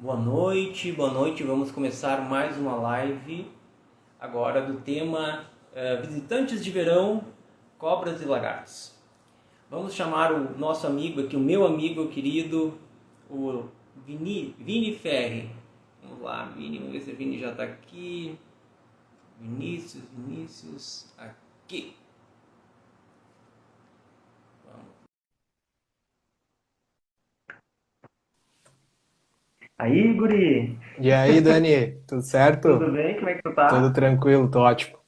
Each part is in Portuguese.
Boa noite. Vamos começar mais uma live agora do tema Visitantes de Verão, Cobras e Lagartos. Vamos chamar o nosso amigo aqui, o meu amigo querido, o Vini Ferri. Vamos lá, Vini, vamos ver se o Vini já está aqui. Vinícius, aqui. Aí, guri, E aí, Dani, tudo certo? tudo bem? Como é que tu Tudo tá? tranquilo, tô ótimo.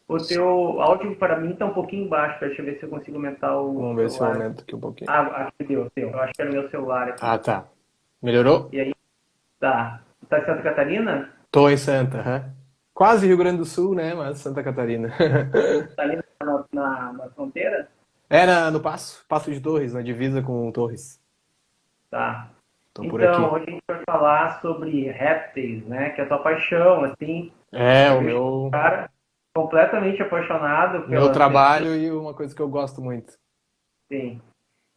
O teu áudio para mim tá um pouquinho baixo, deixa eu ver se eu consigo aumentar o Vamos ver se eu celular. aumento aqui um pouquinho. Ah, acho que deu, deu. Eu acho que era o meu celular aqui. Ah, tá. Melhorou? E aí, tá. Tu tá em Santa Catarina? Tô em Santa, hã? Quase Rio Grande do Sul, né? Mas Santa Catarina. Tá ali na fronteira? Era no Passo de Torres, na divisa com Torres. Tá. Tô por Então, aqui. hoje a gente vai falar sobre répteis, né? Que é a tua paixão, assim. É, Eu o vejo um meu, cara completamente apaixonado meu pelas pesquisas, trabalho e uma coisa que eu gosto muito. assim.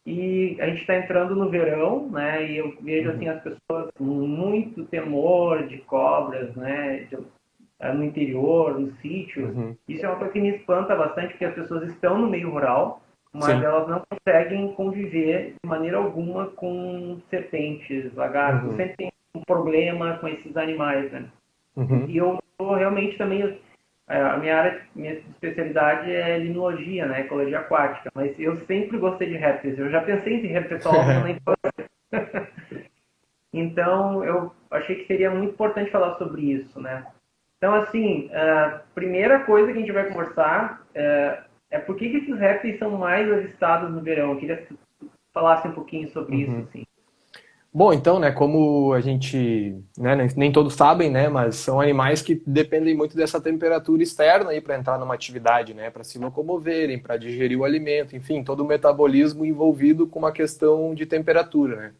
E a gente está entrando no verão, né? E eu vejo assim Uhum, as pessoas com muito temor de cobras, né? No interior, nos sítios. uhum. Isso é uma coisa que me espanta bastante, porque as pessoas estão no meio rural, mas Sim. elas não conseguem conviver de maneira alguma com serpentes, lagartos. Uhum, Sempre tem um problema com esses animais, né? uhum. E eu tô realmente também a minha área, minha especialidade é limnologia, né, ecologia aquática, mas eu sempre gostei de répteis. Eu já pensei em ser herpetólogo na infância. Então, eu achei que seria muito importante falar sobre isso, né? Então, assim, a primeira coisa que a gente vai conversar é por que esses répteis são mais avistados no verão. Eu queria que tu falasse um pouquinho sobre isso, Uhum. assim. Bom, então, né, como a gente, né, nem todos sabem, né, mas são animais que dependem muito dessa temperatura externa aí para entrar numa atividade, né, para se locomoverem, para digerir o alimento, enfim, todo o metabolismo envolvido com uma questão de temperatura, né.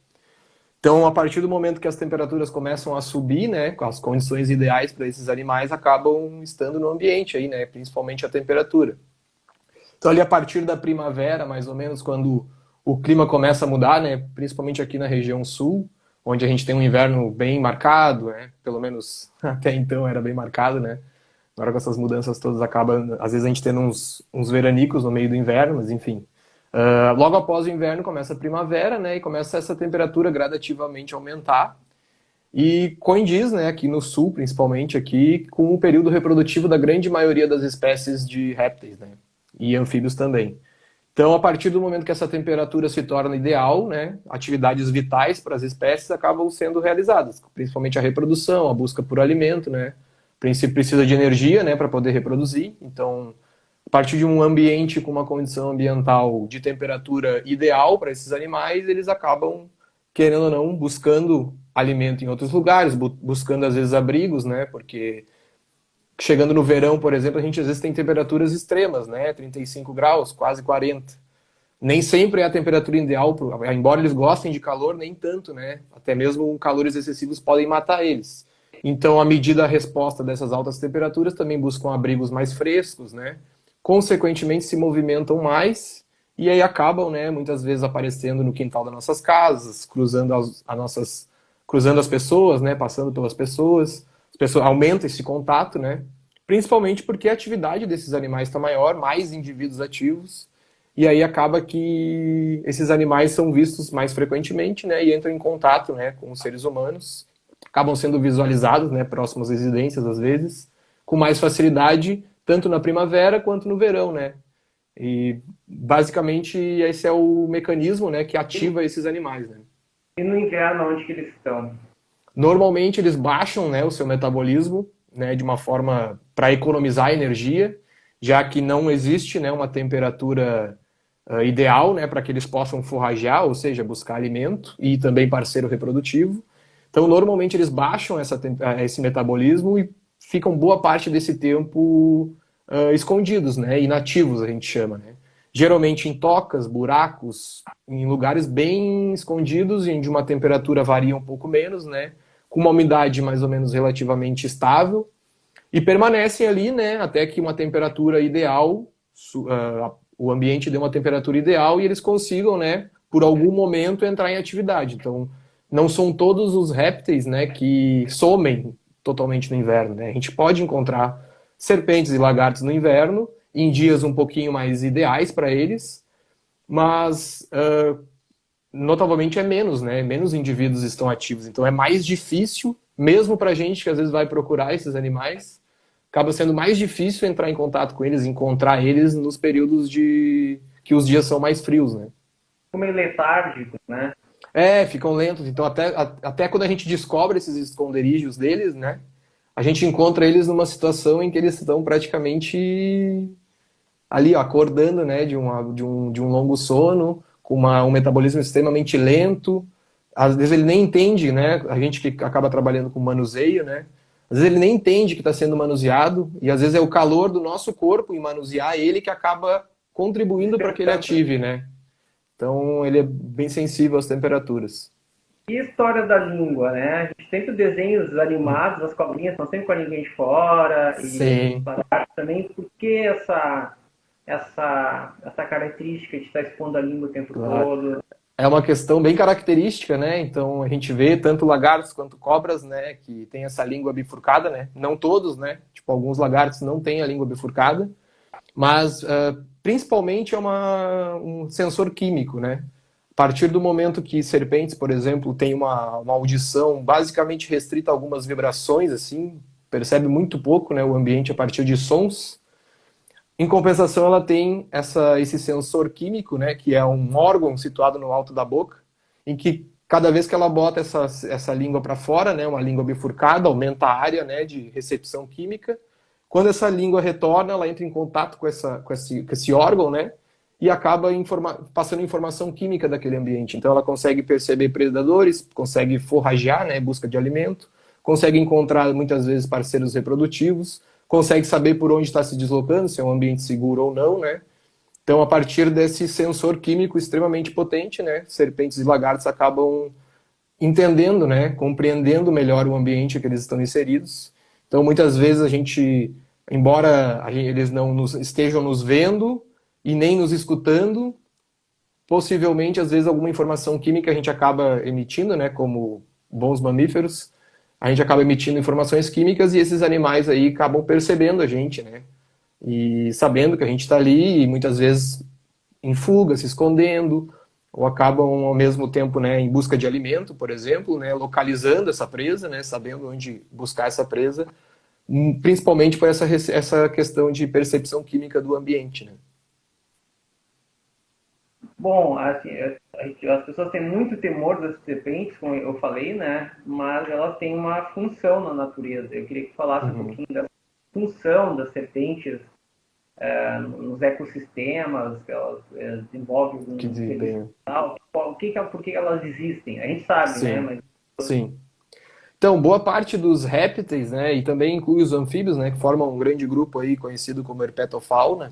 Então, a partir do momento que as temperaturas começam a subir, né, com as condições ideais para esses animais acabam estando no ambiente aí, né, principalmente a temperatura. Então, ali a partir da primavera, mais ou menos, quando o clima começa a mudar, né, principalmente aqui na região sul, onde a gente tem um inverno bem marcado, né, pelo menos até então era bem marcado, né. Agora com essas mudanças todas acaba, às vezes a gente tendo uns veranicos no meio do inverno, mas enfim. Logo após o inverno começa a primavera, né, e começa essa temperatura gradativamente a aumentar. E coincide, né, aqui no sul, principalmente aqui, com o período reprodutivo da grande maioria das espécies de répteis, né, e anfíbios também. Então, a partir do momento que essa temperatura se torna ideal, né, atividades vitais para as espécies acabam sendo realizadas, principalmente a reprodução, a busca por alimento, né. O princípio precisa de energia, né, para poder reproduzir. Então, a partir de um ambiente com uma condição ambiental de temperatura ideal para esses animais, eles acabam, querendo ou não, buscando alimento em outros lugares, buscando às vezes abrigos, né, porque chegando no verão, por exemplo, a gente às vezes tem temperaturas extremas, né? 35 graus, quase 40. Nem sempre é a temperatura ideal, embora eles gostem de calor, nem tanto, né? Até mesmo calores excessivos podem matar eles. Então, à medida da resposta dessas altas temperaturas, também buscam abrigos mais frescos, né? Consequentemente, se movimentam mais e aí acabam, né, muitas vezes aparecendo no quintal das nossas casas, cruzando as pessoas, né, passando pelas pessoas. As pessoas aumenta esse contato, né? Principalmente porque a atividade desses animais está maior, mais indivíduos ativos, e aí acaba que esses animais são vistos mais frequentemente, né, e entram em contato, né, com os seres humanos, acabam sendo visualizados, né, próximos às residências às vezes, com mais facilidade, tanto na primavera quanto no verão, né? E basicamente esse é o mecanismo, né, que ativa esses animais, né? E no inverno, onde que eles estão? Normalmente eles baixam, né, o seu metabolismo, né, de uma forma para economizar energia, já que não existe, né, uma temperatura ideal, né, para que eles possam forragear, ou seja, buscar alimento e também parceiro reprodutivo. Então, normalmente eles baixam esse metabolismo e ficam boa parte desse tempo escondidos, né, inativos a gente chama, né. Geralmente em tocas, buracos, em lugares bem escondidos e de uma temperatura varia um pouco menos, né, com uma umidade mais ou menos relativamente estável e permanecem ali, né, até que uma temperatura ideal, o ambiente dê uma temperatura ideal e eles consigam, né, por algum momento entrar em atividade. Então, não são todos os répteis, né, que somem totalmente no inverno, né? A gente pode encontrar serpentes e lagartos no inverno, em dias um pouquinho mais ideais para eles, mas notavelmente é menos, né? Menos indivíduos estão ativos, então é mais difícil, mesmo para a gente que às vezes vai procurar esses animais, acaba sendo mais difícil entrar em contato com eles, encontrar eles nos períodos de que os dias são mais frios, né? Ficam meio letárgicos, né? Ficam lentos. Então, até quando a gente descobre esses esconderijos deles, né? A gente encontra eles numa situação em que eles estão praticamente ali, ó, acordando, né? De um longo sono, com um metabolismo extremamente lento. Às vezes ele nem entende, né? A gente que acaba trabalhando com manuseio, né? Às vezes ele nem entende que está sendo manuseado, e às vezes é o calor do nosso corpo em manusear ele que acaba contribuindo para que ele ative, né? Então, ele é bem sensível às temperaturas. E a história da língua, né? A gente sempre desenhos animados, as cobrinhas estão sempre com a linguinha de fora, e os lagartos também. Por que essa característica de estar expondo a língua o tempo todo? É uma questão bem característica, né? Então, a gente vê tanto lagartos quanto cobras, né? Que tem essa língua bifurcada, né? Não todos, né? Tipo, alguns lagartos não têm a língua bifurcada. Mas, principalmente, é um sensor químico, né? A partir do momento que serpentes, por exemplo, têm uma audição basicamente restrita a algumas vibrações, assim, percebe muito pouco, né, o ambiente a partir de sons. Em compensação, ela tem esse sensor químico, né, que é um órgão situado no alto da boca, em que cada vez que ela bota essa língua para fora, né, uma língua bifurcada, aumenta a área, né, de recepção química. Quando essa língua retorna, ela entra em contato com esse órgão, né? E acaba passando informação química daquele ambiente. Então ela consegue perceber predadores, consegue forragear, né? Busca de alimento, consegue encontrar muitas vezes parceiros reprodutivos, consegue saber por onde está se deslocando, se é um ambiente seguro ou não, né? Então a partir desse sensor químico extremamente potente, né? Serpentes e lagartos acabam entendendo, né? Compreendendo melhor o ambiente que eles estão inseridos. Então muitas vezes embora eles não estejam nos vendo e nem nos escutando, possivelmente, às vezes, alguma informação química a gente acaba emitindo, né, como bons mamíferos, a gente acaba emitindo informações químicas e esses animais aí acabam percebendo a gente, né, e sabendo que a gente está ali e muitas vezes em fuga, se escondendo, ou acabam ao mesmo tempo, né, em busca de alimento, por exemplo, né, localizando essa presa, né, sabendo onde buscar essa presa, principalmente por essa questão de percepção química do ambiente, né? Bom, assim, as pessoas têm muito temor das serpentes, como eu falei, né? Mas elas têm uma função na natureza. Eu queria que falasse um pouquinho da função das serpentes nos ecossistemas, que elas desenvolvem algum serviço tal. Por que elas existem? A gente sabe, Sim. né? Mas... Sim. Então, boa parte dos répteis, né, e também inclui os anfíbios, né, que formam um grande grupo aí conhecido como herpetofauna,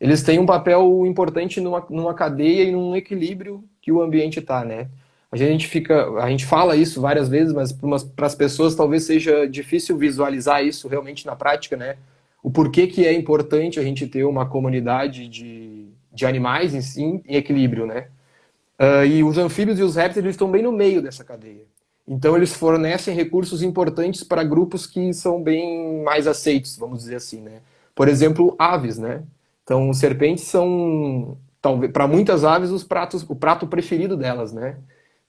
eles têm um papel importante numa cadeia e num equilíbrio que o ambiente está, né? A gente fala isso várias vezes, mas para as pessoas talvez seja difícil visualizar isso realmente na prática, né? O porquê que é importante a gente ter uma comunidade de animais em equilíbrio, né? E os anfíbios e os répteis eles estão bem no meio dessa cadeia. Então eles fornecem recursos importantes para grupos que são bem mais aceitos, vamos dizer assim, né? Por exemplo, aves, né? Então serpentes são, talvez, para muitas aves, o prato preferido delas, né?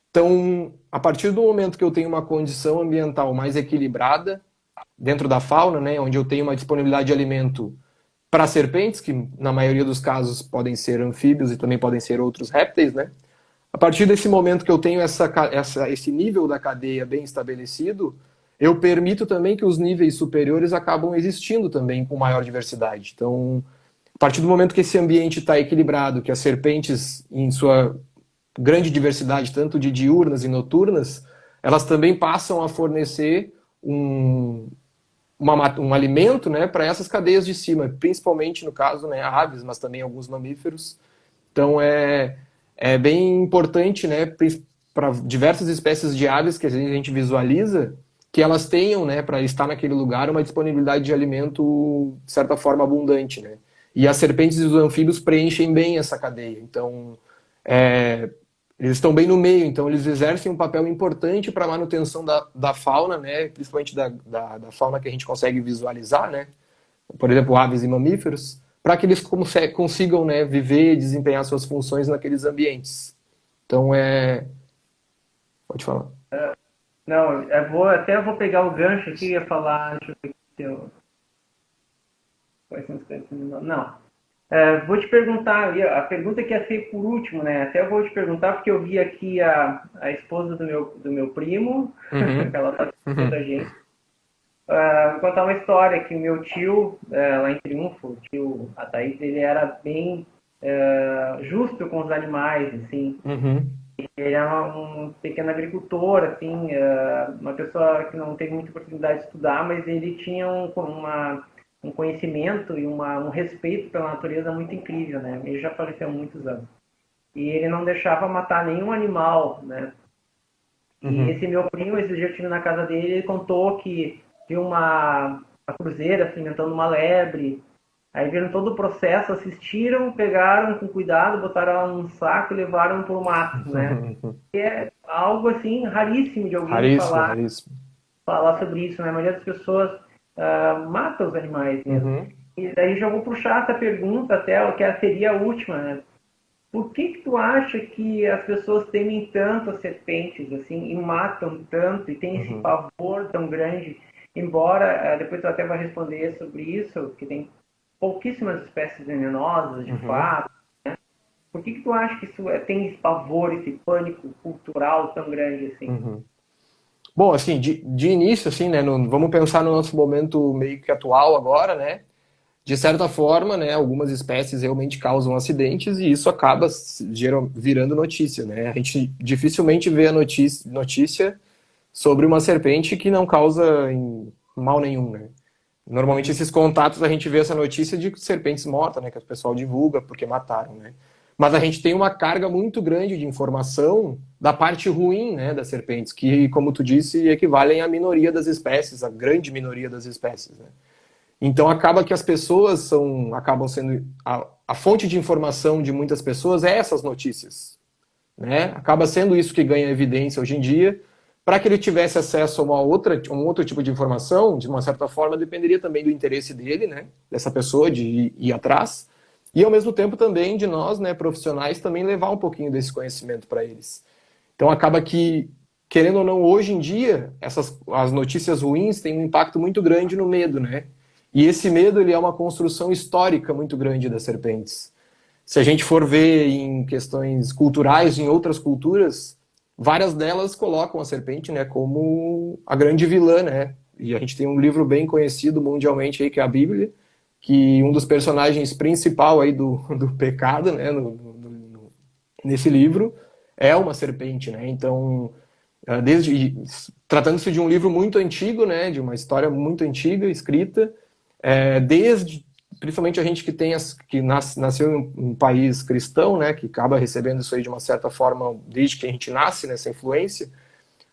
Então, a partir do momento que eu tenho uma condição ambiental mais equilibrada dentro da fauna, né, onde eu tenho uma disponibilidade de alimento para serpentes, que na maioria dos casos podem ser anfíbios e também podem ser outros répteis, né? A partir desse momento que eu tenho esse nível da cadeia bem estabelecido, eu permito também que os níveis superiores acabam existindo também com maior diversidade. Então, a partir do momento que esse ambiente está equilibrado, que as serpentes, em sua grande diversidade, tanto de diurnas e noturnas, elas também passam a fornecer um alimento, né, para essas cadeias de cima, principalmente no caso, né, aves, mas também alguns mamíferos. Então é bem importante, né, para diversas espécies de aves que a gente visualiza, que elas tenham, né, para estar naquele lugar, uma disponibilidade de alimento, de certa forma, abundante, né. E as serpentes e os anfíbios preenchem bem essa cadeia. Então, Eles estão bem no meio, então eles exercem um papel importante para a manutenção da fauna, né? Principalmente da fauna que a gente consegue visualizar, né? Por exemplo, aves e mamíferos, para que eles consigam, né, viver e desempenhar suas funções naqueles ambientes. Então, pode falar. Não, até vou pegar o gancho aqui e ia falar. Deixa eu ver se eu. Não. Vou te perguntar, a pergunta que ia ser por último, né? Até vou te perguntar, porque eu vi aqui a esposa do meu primo, que ela está assistindo da gente. Vou contar uma história que o meu tio, lá em Triunfo, o tio Ataíde, ele era bem justo com os animais, assim. Ele era um pequeno agricultor, assim, uma pessoa que não teve muita oportunidade de estudar, mas ele tinha um conhecimento e um respeito pela natureza muito incrível, né? Ele já faleceu há muitos anos. E ele não deixava matar nenhum animal, né? E esse meu primo, esse dia eu estive na casa dele, ele contou que viu uma cruzeira alimentando uma lebre. Aí viram todo o processo, assistiram, pegaram com cuidado, botaram ela num saco e levaram para o mato, né? E é algo assim raríssimo de alguém falar sobre isso, né? A maioria das pessoas mata os animais mesmo. E daí já vou puxar essa pergunta até, que seria a última, né? Por que tu acha que as pessoas temem tanto as serpentes, assim, e matam tanto, e tem esse pavor tão grande? Embora, depois tu até vai responder sobre isso, que tem pouquíssimas espécies venenosas, de fato, né? Por que tu acha que isso tem esse pavor, esse pânico cultural tão grande, assim? Bom, assim, de início, assim, né, vamos pensar no nosso momento meio que atual agora, né? De certa forma, né, algumas espécies realmente causam acidentes e isso acaba virando notícia, né? A gente dificilmente vê a notícia sobre uma serpente que não causa mal nenhum, né? Normalmente esses contatos a gente vê essa notícia de serpentes mortas, né, que o pessoal divulga porque mataram, né? Mas a gente tem uma carga muito grande de informação da parte ruim, né, das serpentes, que, como tu disse, equivalem à minoria das espécies, à grande minoria das espécies, né? Então acaba que as pessoas acabam sendo a fonte de informação de muitas pessoas é essas notícias, né? Acaba sendo isso que ganha evidência hoje em dia. Para que ele tivesse acesso a um outro tipo de informação, de uma certa forma, dependeria também do interesse dele, né? Dessa pessoa de ir atrás. E, ao mesmo tempo, também de nós, né, profissionais, também levar um pouquinho desse conhecimento para eles. Então, acaba que, querendo ou não, hoje em dia, as notícias ruins têm um impacto muito grande no medo, né? E esse medo, ele é uma construção histórica muito grande das serpentes. Se a gente for ver em questões culturais, em outras culturas, várias delas colocam a serpente, né, como a grande vilã, né? E a gente tem um livro bem conhecido mundialmente aí, que é a Bíblia, que um dos personagens principal aí do pecado, né, nesse livro, é uma serpente, né? Então, tratando-se de um livro muito antigo, né, de uma história muito antiga, escrita, principalmente a gente que nasceu em um país cristão, né, que acaba recebendo isso aí de uma certa forma desde que a gente nasce nessa influência,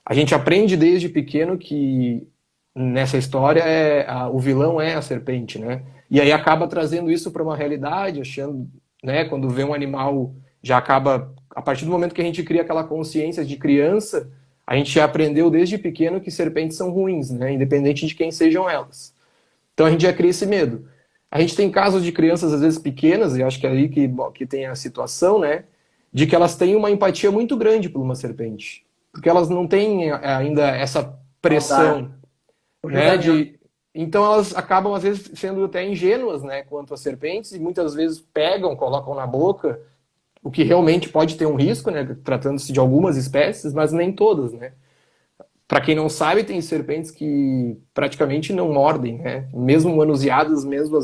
a gente aprende desde pequeno que nessa história o vilão é a serpente, né? E aí acaba trazendo isso para uma realidade, achando, né, quando vê um animal, já acaba, a partir do momento que a gente cria aquela consciência de criança, a gente já aprendeu desde pequeno que serpentes são ruins, né, independente de quem sejam elas. Então a gente já cria esse medo. A gente tem casos de crianças, às vezes pequenas, e acho que é aí que tem a situação, né? De que elas têm uma empatia muito grande por uma serpente. Porque elas não têm ainda essa pressão, né? Então elas acabam, às vezes, sendo até ingênuas, né? Quanto às serpentes, e muitas vezes pegam, colocam na boca, o que realmente pode ter um risco, né? Tratando-se de algumas espécies, mas nem todas, né? Para quem não sabe, tem serpentes que praticamente não mordem, né? Mesmo manuseadas, mesmo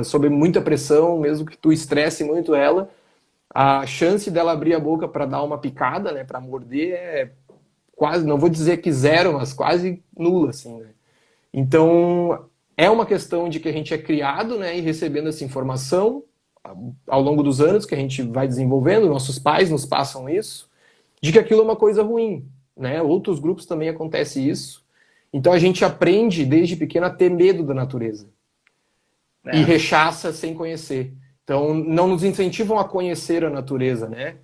sob muita pressão, mesmo que tu estresse muito ela, a chance dela abrir a boca para dar uma picada, né, para morder, é quase, não vou dizer que zero, mas quase nula, assim, né? Então, é uma questão de que a gente é criado, né, e recebendo essa informação ao longo dos anos que a gente vai desenvolvendo, nossos pais nos passam isso, de que aquilo é uma coisa ruim, né? Outros grupos também acontece isso. Então a gente aprende desde pequeno a ter medo da natureza. E rechaça sem conhecer. Então não nos incentivam a conhecer a natureza, né?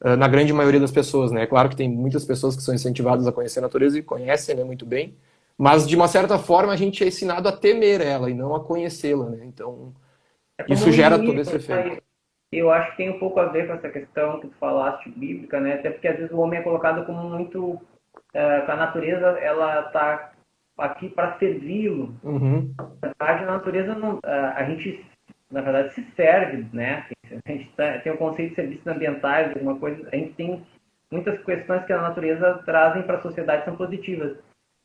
na grande maioria das pessoas, né? É claro que tem muitas pessoas que são incentivadas a conhecer a natureza e conhecem, né, muito bem, mas de uma certa forma a gente é ensinado a temer ela e não a conhecê-la, né? Então, É como isso um gera todo inimigo, esse efeito. né? Eu acho que tem um pouco a ver com essa questão que tu falaste bíblica, né? Até porque às vezes o homem é colocado como muito que a natureza ela tá aqui para servi-lo. Uhum. Na verdade, a natureza não, a gente na verdade se serve, né? A gente tem o conceito de serviços ambientais, alguma coisa. A gente tem muitas questões que a natureza trazem para a sociedade são positivas,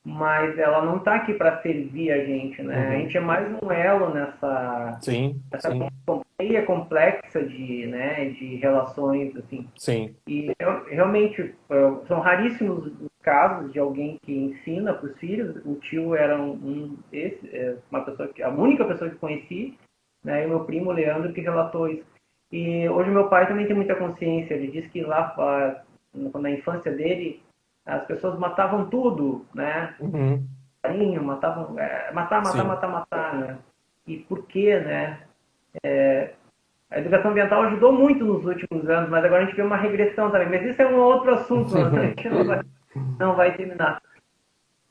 mas ela não está aqui para servir a gente, né? A Uhum. gente é mais um elo nessa Sim, essa sim, cadeia complexa de, né, de relações, assim. sim. E realmente são raríssimos os casos de alguém que ensina para os filhos. O tio era uma pessoa a única pessoa que conheci, né? E o meu primo Leandro que relatou isso. E hoje meu pai também tem muita consciência. Ele diz que lá na infância dele as pessoas matavam tudo, né? Uhum. Carinho, matavam, Sim. matar, né? E por quê, né? A educação ambiental ajudou muito nos últimos anos, mas agora a gente vê uma regressão também. Mas isso é um outro assunto, né? A gente não vai terminar.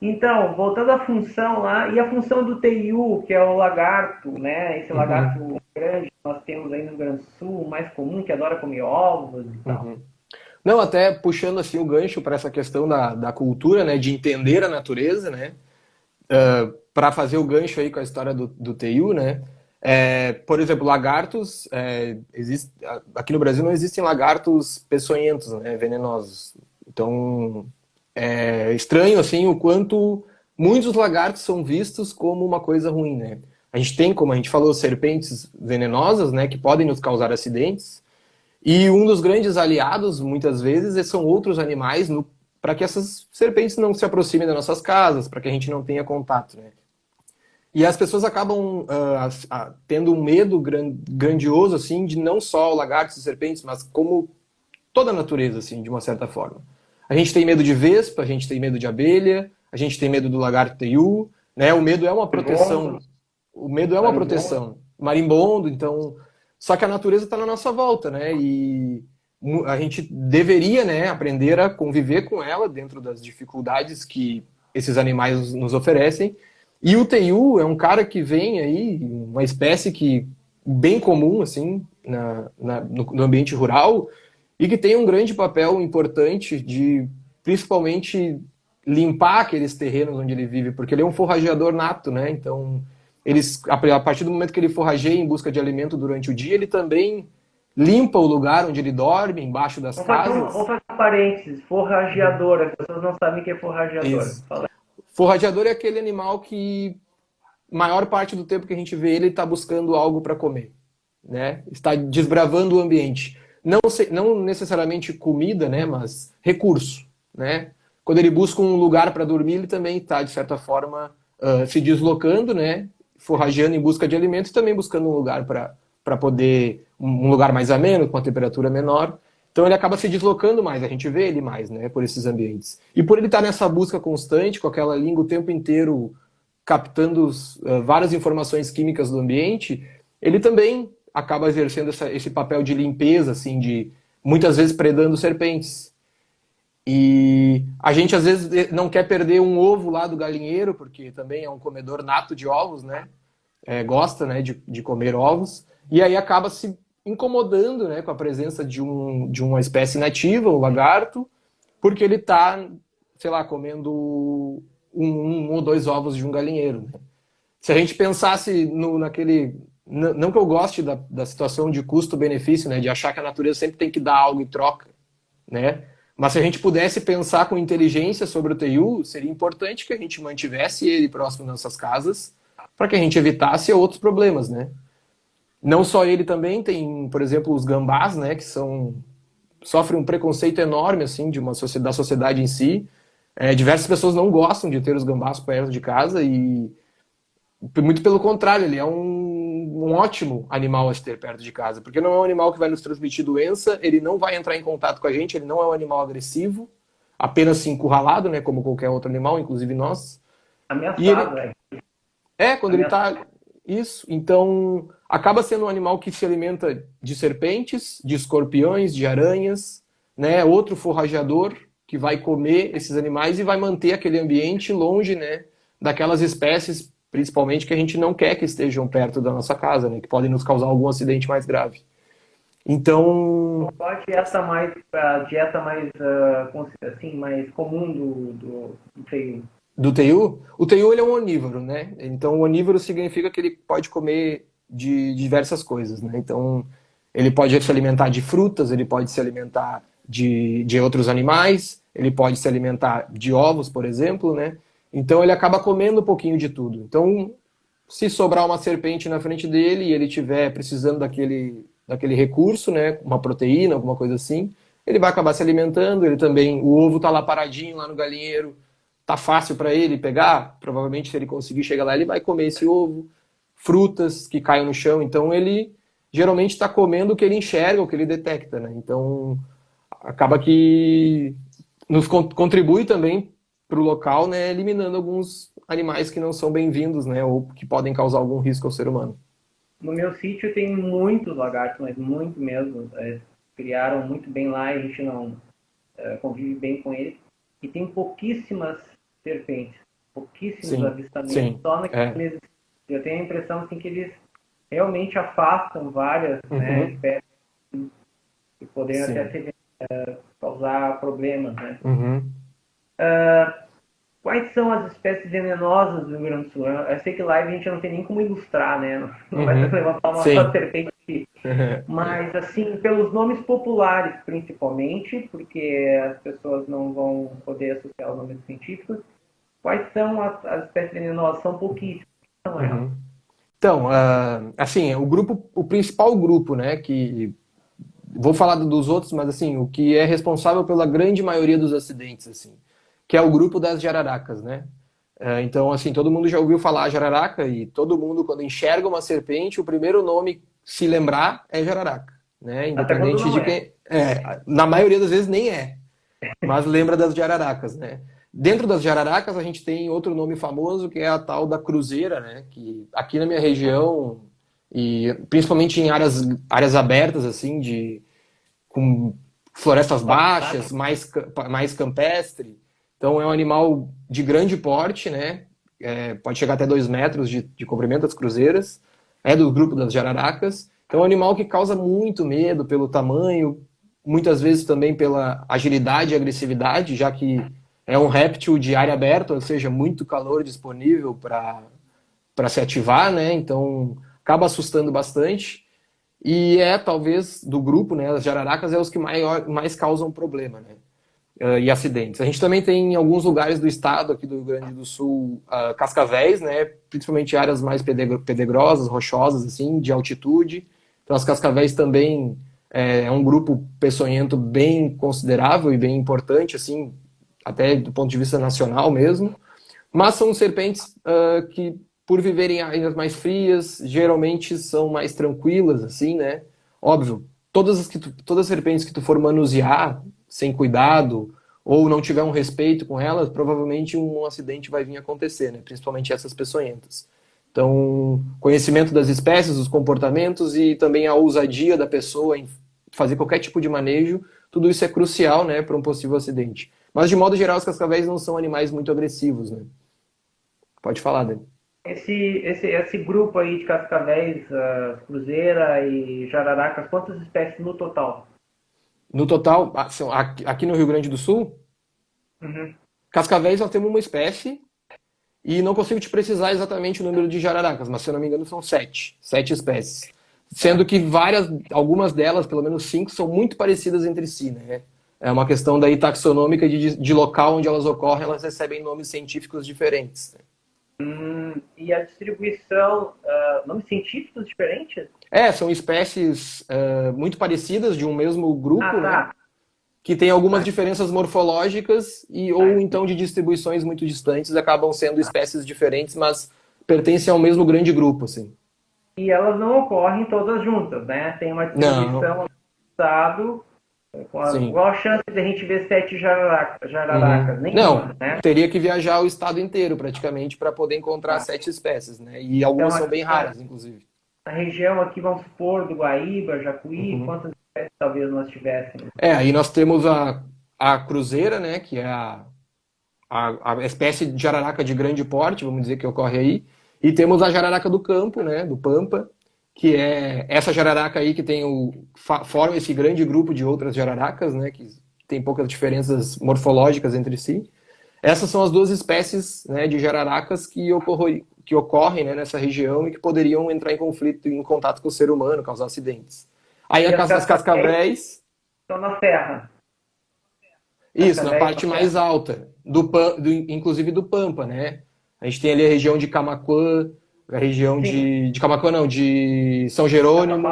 Então, voltando à função lá, e a função do TIU, que é o lagarto, né? Esse Uhum. lagarto grande que nós temos aí no Rio Grande do Sul, mais comum, que adora comer ovos e tal. Uhum. Não, até puxando assim o gancho para essa questão da cultura, né, de entender a natureza, né, para fazer o gancho aí com a história do TU, né, por exemplo, lagartos, aqui no Brasil não existem lagartos peçonhentos, né, venenosos. Então, é estranho assim o quanto muitos lagartos são vistos como uma coisa ruim, né. A gente tem, como a gente falou, serpentes venenosas, né, que podem nos causar acidentes, e um dos grandes aliados, muitas vezes, são outros animais para que essas serpentes não se aproximem das nossas casas, para que a gente não tenha contato, né? E as pessoas acabam tendo um medo grandioso, assim, de não só lagartos e serpentes, mas como toda a natureza, assim, de uma certa forma. A gente tem medo de vespa, a gente tem medo de abelha, a gente tem medo do lagarto teiu, né? O medo é uma proteção. Marimbondo, O medo é uma marimbondo. proteção. Marimbondo, então. Só que a natureza está na nossa volta, né? E a gente deveria, né, aprender a conviver com ela dentro das dificuldades que esses animais nos oferecem. E o teiu é um cara que vem aí, uma espécie que bem comum assim no ambiente rural e que tem um grande papel importante de principalmente limpar aqueles terrenos onde ele vive, porque ele é um forrageador nato, né? Então, a partir do momento que ele forrageia em busca de alimento durante o dia, ele também limpa o lugar onde ele dorme, embaixo das Vamos casas. fazer um parênteses. Forrageador. As pessoas não sabem o que é forrageador. Isso. Fala. Forrageador é aquele animal que maior parte do tempo que a gente vê ele está buscando algo para comer, né? Está desbravando o ambiente. Não necessariamente comida, né? Mas recurso, né? Quando ele busca um lugar para dormir, ele também está, de certa forma, se deslocando, né? Forrageando em busca de alimento e também buscando um lugar para poder, um lugar mais ameno, com uma temperatura menor. Então ele acaba se deslocando mais, a gente vê ele mais, né, por esses ambientes. E por ele estar nessa busca constante, com aquela língua o tempo inteiro captando várias informações químicas do ambiente, ele também acaba exercendo esse papel de limpeza, assim, de muitas vezes predando serpentes. E a gente às vezes não quer perder um ovo lá do galinheiro, porque também é um comedor nato de ovos, né? Gosta, né, de comer ovos, e aí acaba se incomodando, né, com a presença de uma espécie nativa, o lagarto, porque ele está, sei lá, comendo um ou dois ovos de um galinheiro. Né? Se a gente pensasse naquele. Não que eu goste da situação de custo-benefício, né, de achar que a natureza sempre tem que dar algo em troca, né? Mas se a gente pudesse pensar com inteligência sobre o TU, seria importante que a gente mantivesse ele próximo das nossas casas, para que a gente evitasse outros problemas, né? Não só ele também, tem, por exemplo, os gambás, né, que sofrem um preconceito enorme, assim, da sociedade em si. Diversas pessoas não gostam de ter os gambás perto de casa e, muito pelo contrário, ele é um ótimo animal a se ter perto de casa, porque não é um animal que vai nos transmitir doença, ele não vai entrar em contato com a gente, ele não é um animal agressivo, apenas se encurralado, né, como qualquer outro animal, inclusive nós. E ele, Ameaçado, é. quando ele Ameaçado. tá. Isso. Então, acaba sendo um animal que se alimenta de serpentes, de escorpiões, de aranhas, né, outro forrageador que vai comer esses animais e vai manter aquele ambiente longe, né, daquelas espécies, principalmente que a gente não quer que estejam perto da nossa casa, né, que podem nos causar algum acidente mais grave. Então, Qual a dieta mais, assim, mais comum do teiu? do teiu, o teiu ele é um onívoro, né? Então, o onívoro significa que ele pode comer de diversas coisas, né? Então, ele pode se alimentar de frutas, ele pode se alimentar de outros animais, ele pode se alimentar de ovos, por exemplo, né? Então, ele acaba comendo um pouquinho de tudo. Então, se sobrar uma serpente na frente dele e ele estiver precisando daquele recurso, né? Uma proteína, alguma coisa assim, ele vai acabar se alimentando. Ele também, o ovo está lá paradinho, lá no galinheiro, tá fácil para ele pegar, provavelmente se ele conseguir chegar lá, ele vai comer esse ovo, frutas que caem no chão, então ele geralmente está comendo o que ele enxerga, o que ele detecta, né? Então acaba que nos contribui também para o local, né, eliminando alguns animais que não são bem-vindos, né, ou que podem causar algum risco ao ser humano. No meu sítio tem muitos lagartos, mas muito mesmo. Criaram muito bem lá e a gente não convive bem com eles. E tem pouquíssimas serpentes, pouquíssimos Sim, avistamentos. sim, Só naqueles meses. Eu tenho a impressão assim, que eles realmente afastam várias, né, espécies que poderiam sim. até causar problemas, né? Uhum. Quais são as espécies venenosas do Rio Grande do Sul? Eu sei que live a gente não tem nem como ilustrar, né? Não vai levantar uma Sim. serpente aqui. Mas, assim, pelos nomes populares, principalmente, porque as pessoas não vão poder associar os nomes científicos, quais são as espécies venenosas? São pouquíssimas. São elas. Então, assim, o principal grupo, né, que vou falar dos outros, mas assim, o que é responsável pela grande maioria dos acidentes, assim, que é o grupo das jararacas, né? Então, assim, todo mundo já ouviu falar jararaca e todo mundo, quando enxerga uma serpente, o primeiro nome se lembrar é jararaca, né? Até quando Independente não de é. quem. Na maioria das vezes nem é, mas lembra das jararacas, né? Dentro das jararacas, a gente tem outro nome famoso, que é a tal da cruzeira, né? Que aqui na minha região, e principalmente em áreas abertas, assim, com florestas baixas, mais campestre. Então é um animal de grande porte, né? Pode chegar até 2 metros de comprimento das cruzeiras. É do grupo das jararacas. Então é um animal que causa muito medo pelo tamanho, muitas vezes também pela agilidade e agressividade, já que é um réptil de área aberta, ou seja, muito calor disponível para se ativar, né? Então acaba assustando bastante. E talvez, do grupo, né, as jararacas é os que mais causam problema, né, e acidentes. A gente também tem em alguns lugares do estado, aqui do Rio Grande do Sul, cascavéis, né, principalmente áreas mais pedregosas, rochosas, assim, de altitude. Então as cascavéis também é um grupo peçonhento bem considerável e bem importante, assim, até do ponto de vista nacional mesmo. Mas são serpentes que, por viverem em áreas mais frias, geralmente são mais tranquilas, assim, né? Óbvio, todas as serpentes que tu for manusear sem cuidado ou não tiver um respeito com elas, provavelmente um acidente vai vir a acontecer, né? Principalmente essas peçonhentas. Então, conhecimento das espécies, dos comportamentos e também a ousadia da pessoa em fazer qualquer tipo de manejo, tudo isso é crucial, né, para um possível acidente. Mas, de modo geral, os cascavéis não são animais muito agressivos, né? Pode falar, Dani. Esse grupo aí de cascavéis, cruzeira e jararacas, quantas espécies no total? No total, aqui no Rio Grande do Sul, Uhum. cascavéis nós temos uma espécie e não consigo te precisar exatamente o número de jararacas, mas se eu não me engano são sete espécies. Sendo que algumas delas, pelo menos 5, são muito parecidas entre si, né? É uma questão daí taxonômica de local onde elas ocorrem, elas recebem nomes científicos diferentes. E a distribuição, nomes científicos diferentes? São espécies muito parecidas de um mesmo grupo, Tá. né? Que tem algumas diferenças morfológicas ou então de distribuições muito distantes, acabam sendo espécies diferentes, mas pertencem ao mesmo grande grupo, assim. E elas não ocorrem todas juntas, né? Tem uma distribuição no estado, qual a chance de a gente ver 7 jararacas? Nenhuma, Não, né? teria que viajar o estado inteiro praticamente para poder encontrar 7 espécies, né? E algumas Então, são bem raras, inclusive. a região aqui, vamos supor, do Guaíba, Jacuí, quantas talvez nós tivéssemos. Aí nós temos a cruzeira, né, que é a espécie de jararaca de grande porte, vamos dizer, que ocorre aí. E temos a jararaca do campo, né, do Pampa, que é essa jararaca aí que tem forma esse grande grupo de outras jararacas, né, que tem poucas diferenças morfológicas entre si. Essas são as duas espécies, né, de jararacas que ocorrem, né, nessa região e que poderiam entrar em conflito, em contato com o ser humano, causar acidentes. Aí E as cascavéis estão na serra. isso, na parte mais alta, inclusive do Pampa, né? A gente tem ali a região de Camaquã, a região de Camaquã não, de São Jerônimo,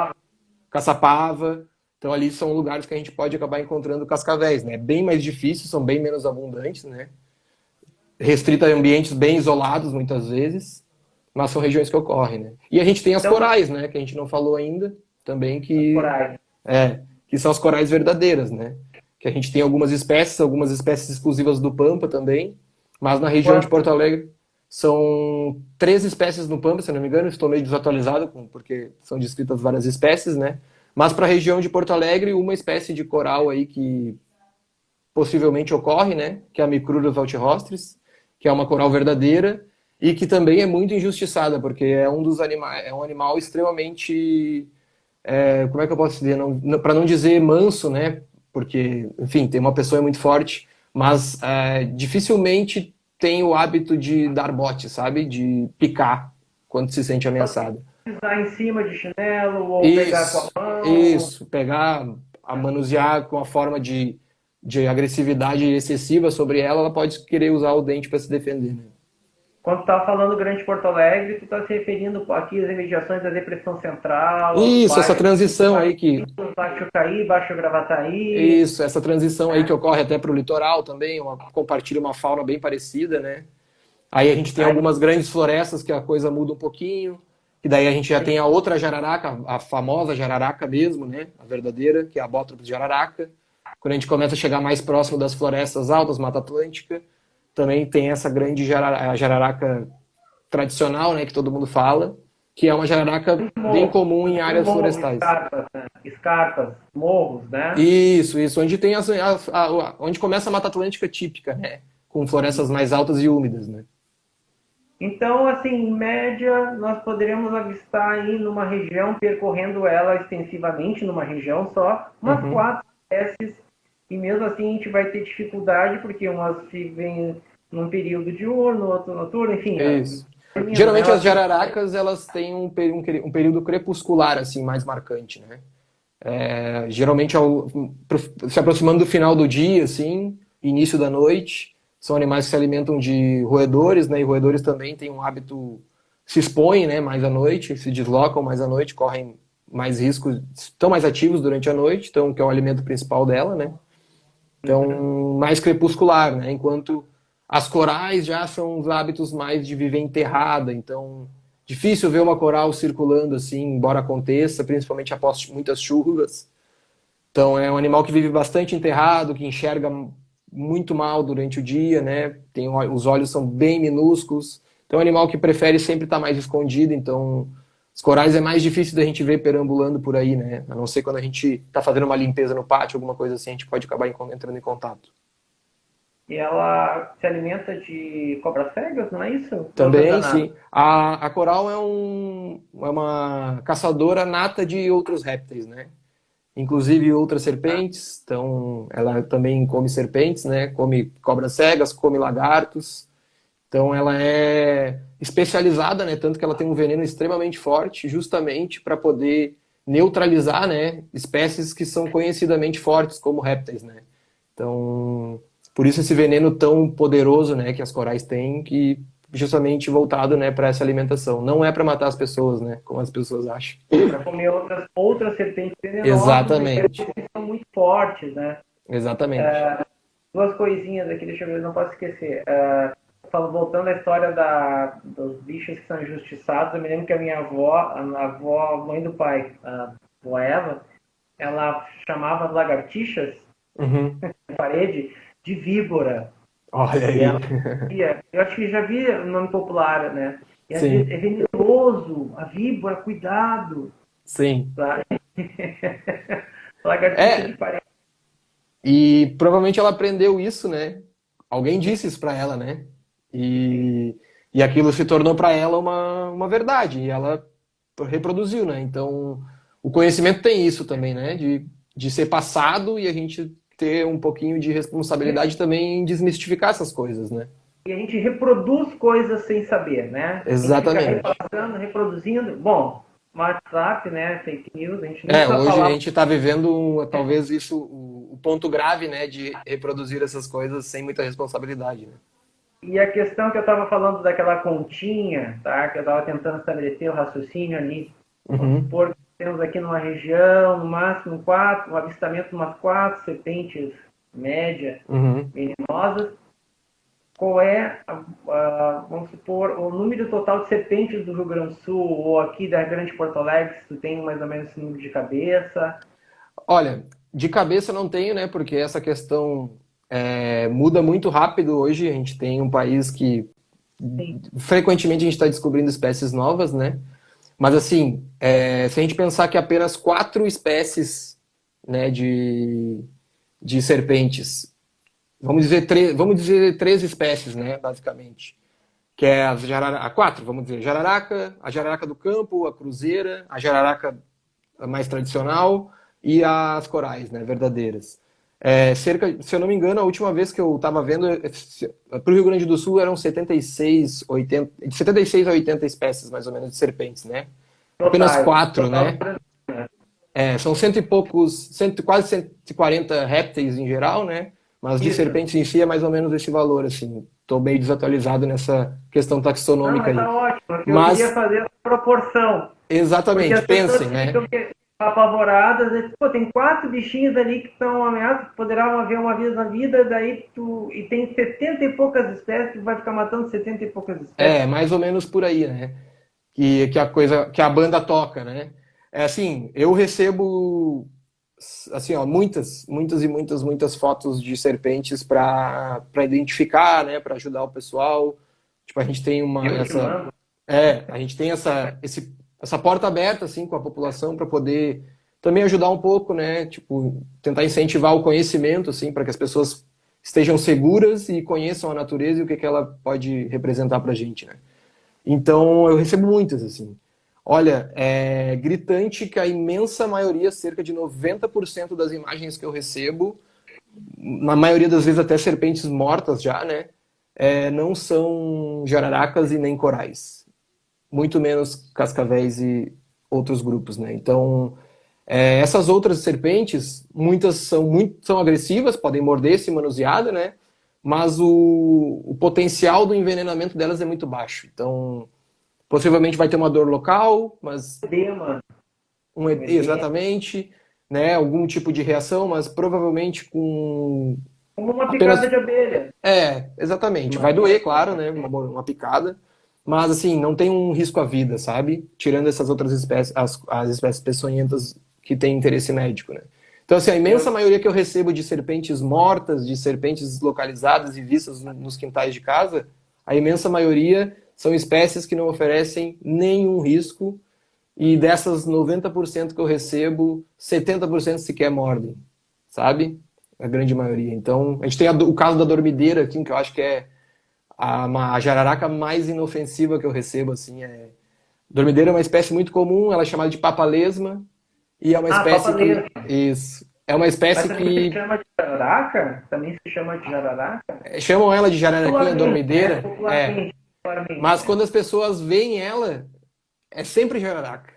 Caçapava. Então ali são lugares que a gente pode acabar encontrando cascavéis, né? Bem mais difíceis, são bem menos abundantes, né? Restrita a ambientes bem isolados muitas vezes, mas são regiões que ocorrem, né? E a gente tem as corais, né? Que a gente não falou ainda, também que são as corais verdadeiras, né? Que a gente tem algumas espécies exclusivas do Pampa também, mas na região de Porto Alegre são 3 espécies no Pampa, se não me engano, estou meio desatualizado, porque são descritas várias espécies, né? Mas para a região de Porto Alegre, uma espécie de coral aí que possivelmente ocorre, né? Que é a Micrurus altirrostris, que é uma coral verdadeira e que também é muito injustiçada, porque é um animal extremamente, como é que eu posso dizer, para não dizer manso, né? Porque, enfim, tem uma pessoa muito forte, mas dificilmente tem o hábito de dar bote, sabe? De picar quando se sente ameaçado. Pisar em cima de chinelo ou Isso, pegar com a mão. Isso, pegar, manusear com uma forma de agressividade excessiva sobre ela, ela pode querer usar o dente para se defender, né? Quando tu tá falando Grande Porto Alegre, tu tá se referindo aqui às imediações da Depressão Central. Isso, essa transição aí que... Baixo Caí, Baixo Gravataí. Isso, essa transição aí que ocorre até para o litoral também, compartilha uma fauna bem parecida, né? Aí a gente tem algumas grandes florestas que a coisa muda um pouquinho, e daí a gente já tem a outra jararaca, a famosa jararaca mesmo, né? A verdadeira, que é a Bótropos jararaca. Quando a gente começa a chegar mais próximo das florestas altas, Mata Atlântica, também tem essa grande jararaca tradicional, né, que todo mundo fala, que é uma jararaca bem comum em áreas florestais. Escarpas, morros, né? Isso, onde tem onde começa a Mata Atlântica típica, né, com florestas mais altas e úmidas, né? Então, assim, em média, nós poderíamos avistar aí numa região, percorrendo ela extensivamente numa região só, umas 4 espécies, e mesmo assim a gente vai ter dificuldade, porque umas vivem num período diurno, outro noturno, enfim. Isso. Geralmente as jararacas, elas têm um período crepuscular, assim, mais marcante, né? Geralmente, se aproximando do final do dia, assim, início da noite, são animais que se alimentam de roedores, né? E roedores também têm um hábito, se expõem, né, mais à noite, se deslocam mais à noite, correm mais riscos, estão mais ativos durante a noite, então, que é o alimento principal dela, né? Então, mais crepuscular, né? Enquanto as corais já são os hábitos mais de viver enterrada, então difícil ver uma coral circulando assim, embora aconteça, principalmente após muitas chuvas. Então é um animal que vive bastante enterrado, que enxerga muito mal durante o dia, né? Os olhos são bem minúsculos. Então é um animal que prefere sempre estar mais escondido, então os corais é mais difícil da gente ver perambulando por aí, né? A não ser quando a gente está fazendo uma limpeza no pátio, alguma coisa assim, a gente pode acabar entrando em contato. E ela se alimenta de cobras cegas, não é isso? Também, sim. A coral é uma caçadora nata de outros répteis, né? Inclusive outras serpentes. Então, ela também come serpentes, né? Come cobras cegas, come lagartos. Então, ela é especializada, né? Tanto que ela tem um veneno extremamente forte, justamente para poder neutralizar, né? Espécies que são conhecidamente fortes, como répteis, né? Então, por isso esse veneno tão poderoso, né, que as corais têm, que justamente voltado, né, para essa alimentação. Não é para matar as pessoas, né, como as pessoas acham. Para comer outras serpentes venenosas. Exatamente. Que são muito fortes, né? Exatamente. Duas coisinhas aqui, deixa eu ver, não posso esquecer. Voltando à história dos bichos que são injustiçados, eu me lembro que a minha avó, a avó, mãe do pai, a avó Eva, ela chamava as lagartixas na parede de víbora. Olha aí. Eu acho que já vi o nome popular, né? E é venenoso, a víbora, cuidado. Sim. Tá? Lagartixa É, de parede. e provavelmente ela aprendeu isso, né? Alguém disse isso pra ela, né? E, e aquilo se tornou pra ela uma verdade, e ela reproduziu, né? Então, o conhecimento tem isso também, né? De ser passado e a gente ter um pouquinho de responsabilidade também em desmistificar essas coisas, né? E a gente reproduz coisas sem saber, né? A gente fica Exatamente. repassando, reproduzindo. Bom, WhatsApp, né? Fake news, a gente É, nunca hoje a falava. gente está vivendo talvez isso, o ponto grave, né, de reproduzir essas coisas sem muita responsabilidade, né? E a questão que eu estava falando daquela continha, tá? Que eu estava tentando estabelecer o raciocínio ali. Vamos Uhum, supor que temos aqui numa região, no máximo quatro, o avistamento de umas quatro serpentes média, uhum. venenosas. Qual é, vamos supor, o número total de serpentes do Rio Grande do Sul ou aqui da Grande Porto Alegre, se tu tem mais ou menos esse número de cabeça? Olha, de cabeça não tenho, né, porque essa questão muda muito rápido hoje. A gente tem um país que Sim. frequentemente a gente está descobrindo espécies novas, né? Mas assim, se a gente pensar que apenas quatro espécies, né, de serpentes, vamos dizer três espécies, né, basicamente, que é a quatro, vamos dizer, a jararaca do campo, a cruzeira, a jararaca mais tradicional e as corais, né, verdadeiras. Se eu não me engano, a última vez que eu estava vendo, para o Rio Grande do Sul eram 76, 80, de 76 a 80 espécies, mais ou menos, de serpentes, né? Apenas Totais. quatro, Total do né? Brasil, né? São cento e poucos, quase 140 répteis em geral, né? Mas de Isso. serpentes em si é mais ou menos esse valor, assim. Estou meio desatualizado nessa questão Não, taxonômica mas aí. tá ótimo, porque eu queria Mas, fazer essa proporção. Porque exatamente, as pessoas pensem, né? ficam apavoradas, né? Pô, tem quatro bichinhos ali que estão ameaçados, que poderão haver uma vez na vida, daí e tem 70 e poucas espécies, tu vai ficar matando 70 e poucas espécies. Mais ou menos por aí, né? Que a banda toca, né? É assim, eu recebo assim, ó, muitas fotos de serpentes para identificar, né, para ajudar o pessoal. Tipo, a gente tem Eu te mando. a gente tem essa porta aberta assim com a população para poder também ajudar um pouco, né? Tipo, tentar incentivar o conhecimento assim para que as pessoas estejam seguras e conheçam a natureza e o que ela pode representar para a gente, né? Então, eu recebo muitas, assim. Olha, é gritante que a imensa maioria, cerca de 90% das imagens que eu recebo, na maioria das vezes até serpentes mortas já, né? Não são jararacas e nem corais. Muito menos cascavéis e outros grupos, né? Então, essas outras serpentes, muitas são agressivas, podem morder se manuseada, né? Mas o potencial do envenenamento delas é muito baixo. Então, possivelmente vai ter uma dor local, mas Edema, um edema, exatamente, né? Algum tipo de reação, mas provavelmente com como uma picada apenas. de abelha. Exatamente. Vai doer, claro, né? Uma picada. Mas, assim, não tem um risco à vida, sabe? Tirando essas outras espécies, as espécies peçonhentas que têm interesse médico, né? Então, assim, a imensa Eu, maioria que eu recebo de serpentes mortas, de serpentes localizadas e vistas nos quintais de casa, a imensa maioria são espécies que não oferecem nenhum risco e dessas 90% que eu recebo, 70% sequer mordem, sabe? A grande maioria. Então, a gente tem o caso da dormideira aqui, que eu acho que é a jararaca mais inofensiva que eu recebo, assim. Dormideira é uma espécie muito comum, ela é chamada de papalesma, e é uma papa espécie que... lesma. Isso. É uma Mas espécie também se que chama de jararaca? Também se chama de jararaca? chamam ela de jararaquinha Popularmente, né? dormideira, Popularmente, popularmente, mas né? quando as pessoas veem ela, é sempre jararaca.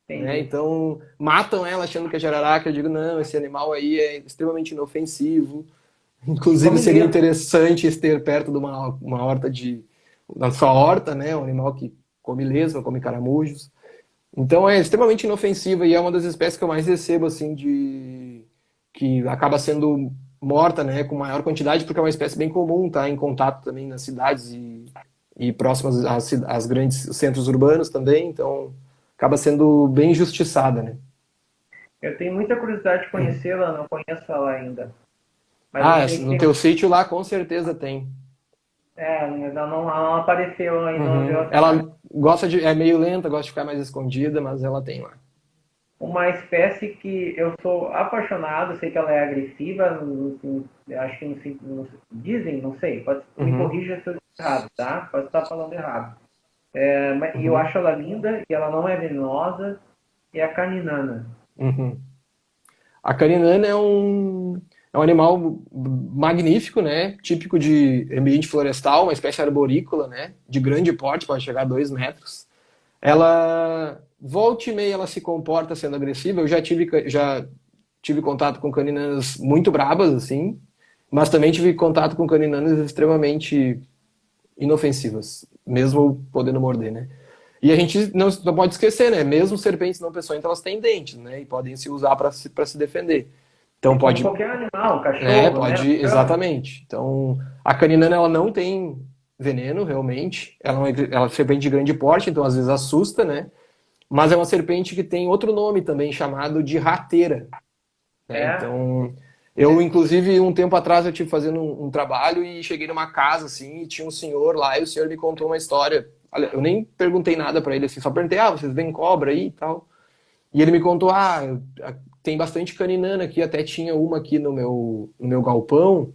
Né? Entendi. Então, matam ela achando que é jararaca. Eu digo, não, esse animal aí é extremamente inofensivo. E Inclusive, come seria mesmo. interessante ter perto de uma horta da sua horta, né? Um animal que come lesma, come caramujos. Então, é extremamente inofensiva e é uma das espécies que eu mais recebo, assim, que acaba sendo morta, né? Com maior quantidade, porque é uma espécie bem comum, tá? Em contato também nas cidades e próximas às grandes centros urbanos também. Então, acaba sendo bem injustiçada, né? Eu tenho muita curiosidade de conhecê-la, não conheço ela ainda. Mas eu sei que No tem. teu sítio lá com certeza tem. Ainda não apareceu ainda onde eu Uhum. atrás. Ela é meio lenta, gosta de ficar mais escondida, mas ela tem lá. uma espécie que eu sou apaixonado, sei que ela é agressiva, acho que dizem, não sei, me Uhum, corrija se eu estou errado, tá? Pode estar falando errado. E eu uhum, acho ela linda e ela não é venenosa, é a caninana. uhum. A caninana é um animal magnífico, né? Típico de ambiente florestal, uma espécie arborícola, né? De grande porte, pode chegar a 2 metros. Ela, volta e meia, ela se comporta sendo agressiva. Eu já tive contato com caninanas muito brabas, assim, mas também tive contato com caninanas extremamente inofensivas, mesmo podendo morder, né? E a gente não pode esquecer, né? Mesmo serpentes não peçonhentas, elas têm dentes, né? E podem se usar para se defender. Então E como pode, qualquer animal, um né? cachorro, né? Pode, exatamente. Então a caninana ela não tem veneno realmente. Ela é uma serpente de grande porte, então às vezes assusta, né? Mas é uma serpente que tem outro nome também chamado de rateira, né? É, Então eu inclusive um tempo atrás eu tive fazendo um trabalho e cheguei numa casa assim e tinha um senhor lá e o senhor me contou uma história. Olha, eu nem perguntei nada para ele assim, só perguntei: "Ah, vocês veem cobra aí?" e tal. E ele me contou: "Ah, tem bastante caninana aqui, até tinha uma aqui no meu galpão.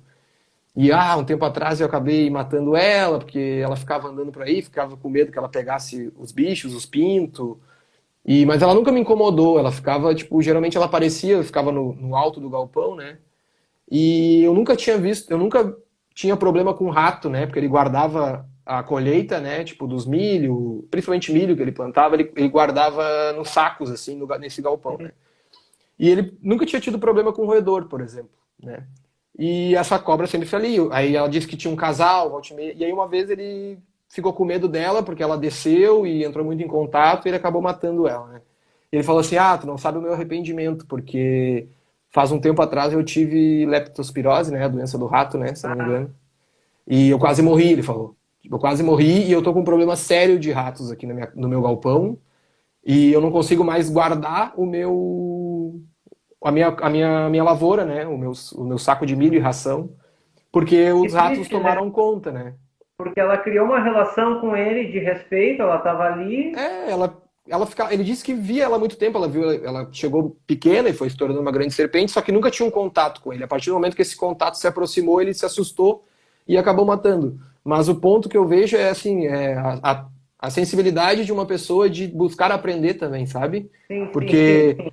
E um tempo atrás eu acabei matando ela, porque ela ficava andando por aí, ficava com medo que ela pegasse os bichos, os pintos. Mas ela nunca me incomodou, ela ficava, tipo, geralmente ela aparecia, ficava no alto do galpão, né? E eu nunca tinha visto, eu nunca tinha problema com rato, né? Porque ele guardava a colheita, né? Tipo, dos milho, principalmente milho que ele plantava, ele guardava nos sacos, assim, nesse galpão, né? E ele nunca tinha tido problema com roedor, por exemplo, né? E essa cobra sempre foi ali. Aí ela disse que tinha um casal, volta e meia, e aí uma vez ele ficou com medo dela, porque ela desceu e entrou muito em contato, e ele acabou matando ela, né? E ele falou assim: tu não sabe o meu arrependimento, porque faz um tempo atrás eu tive leptospirose, né? A doença do rato, né? Se eu não me engano. E eu quase morri, ele falou. Eu quase morri e eu tô com um problema sério de ratos aqui no meu galpão. E eu não consigo mais guardar a minha lavoura, né? O meu saco de milho e ração, porque que os ratos triste, né? tomaram conta, né? Porque ela criou uma relação com ele de respeito, ela estava ali. Ele disse que via ela há muito tempo, ela chegou pequena e foi se tornando uma grande serpente, só que nunca tinha um contato com ele. A partir do momento que esse contato se aproximou, ele se assustou e acabou matando. Mas o ponto que eu vejo é assim, a sensibilidade de uma pessoa de buscar aprender também, sabe? Sim, sim, sim, Porque sim.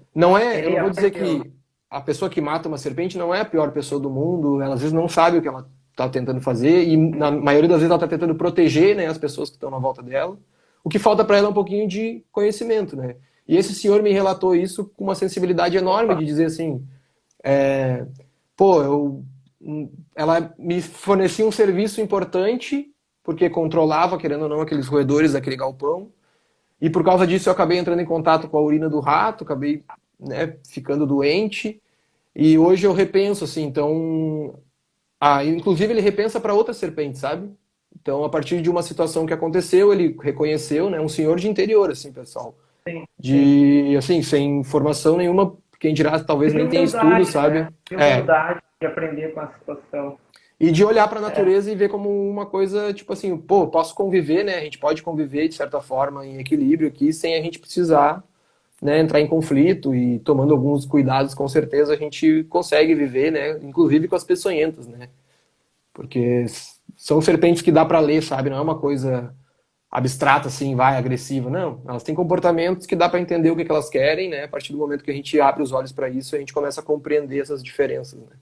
eu Ele não vou dizer aprendeu. que a pessoa que mata uma serpente não é a pior pessoa do mundo, ela às vezes não sabe o que ela está tentando fazer, e na maioria das vezes ela está tentando proteger, né, as pessoas que estão na volta dela. O que falta para ela é um pouquinho de conhecimento, né? E esse senhor me relatou isso com uma sensibilidade enorme de dizer assim, é, pô, ela me fornecia um serviço importante porque controlava, querendo ou não, aqueles roedores daquele galpão. E por causa disso eu acabei entrando em contato com a urina do rato, acabei, né, ficando doente. E hoje eu repenso assim, então, inclusive ele repensa para outra serpente, sabe? Então, a partir de uma situação que aconteceu, ele reconheceu, né, um senhor de interior, assim, pessoal, Sim, sim. de, assim, sem formação nenhuma, quem dirá, talvez De nem tenha estudo, humildade, sabe? né? De É, humildade, de aprender com a situação. e de olhar para a É, natureza e ver como uma coisa, tipo assim, pô, posso conviver, né? A gente pode conviver de certa forma em equilíbrio aqui, sem a gente precisar, né, entrar em conflito, e tomando alguns cuidados, com certeza a gente consegue viver, né? Inclusive com as peçonhentas, né? Porque são serpentes que dá para ler, sabe? Não é uma coisa abstrata assim, vai, agressiva. Não, elas têm comportamentos que dá para entender o que elas querem, né? A partir do momento que a gente abre os olhos para isso, a gente começa a compreender essas diferenças, né?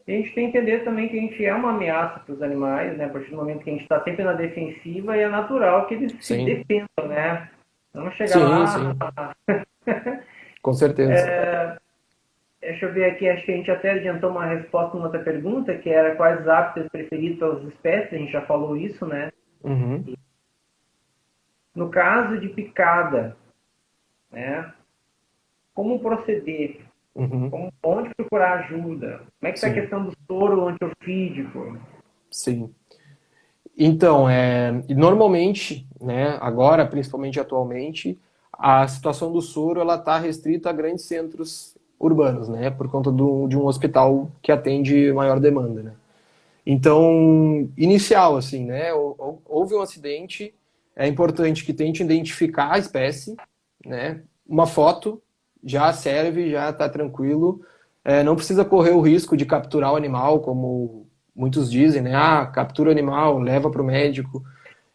e a gente tem que entender também que a gente é uma ameaça para os animais, né? A partir do momento que a gente está sempre na defensiva, e é natural que eles se Sim, defendam, né? Vamos chegar sim, lá. sim, com certeza. Deixa eu ver aqui, acho que a gente até adiantou uma resposta numa outra pergunta, que era quais os hábitos preferidos pelas espécies, a gente já falou isso, né? Uhum, No caso de picada, né? Como proceder? uhum, Onde procurar ajuda? Como é que está a sim, questão do soro antiofídico? sim. Então, e normalmente, né, agora, principalmente atualmente, a situação do soro ela está restrita a grandes centros urbanos, né, por conta de um hospital que atende maior demanda, né. Então, inicial, assim, né, houve um acidente, é importante que tente identificar a espécie, né, uma foto, já serve, já está tranquilo. Não precisa correr o risco de capturar o animal, como muitos dizem, né? Ah, captura o animal, leva para o médico.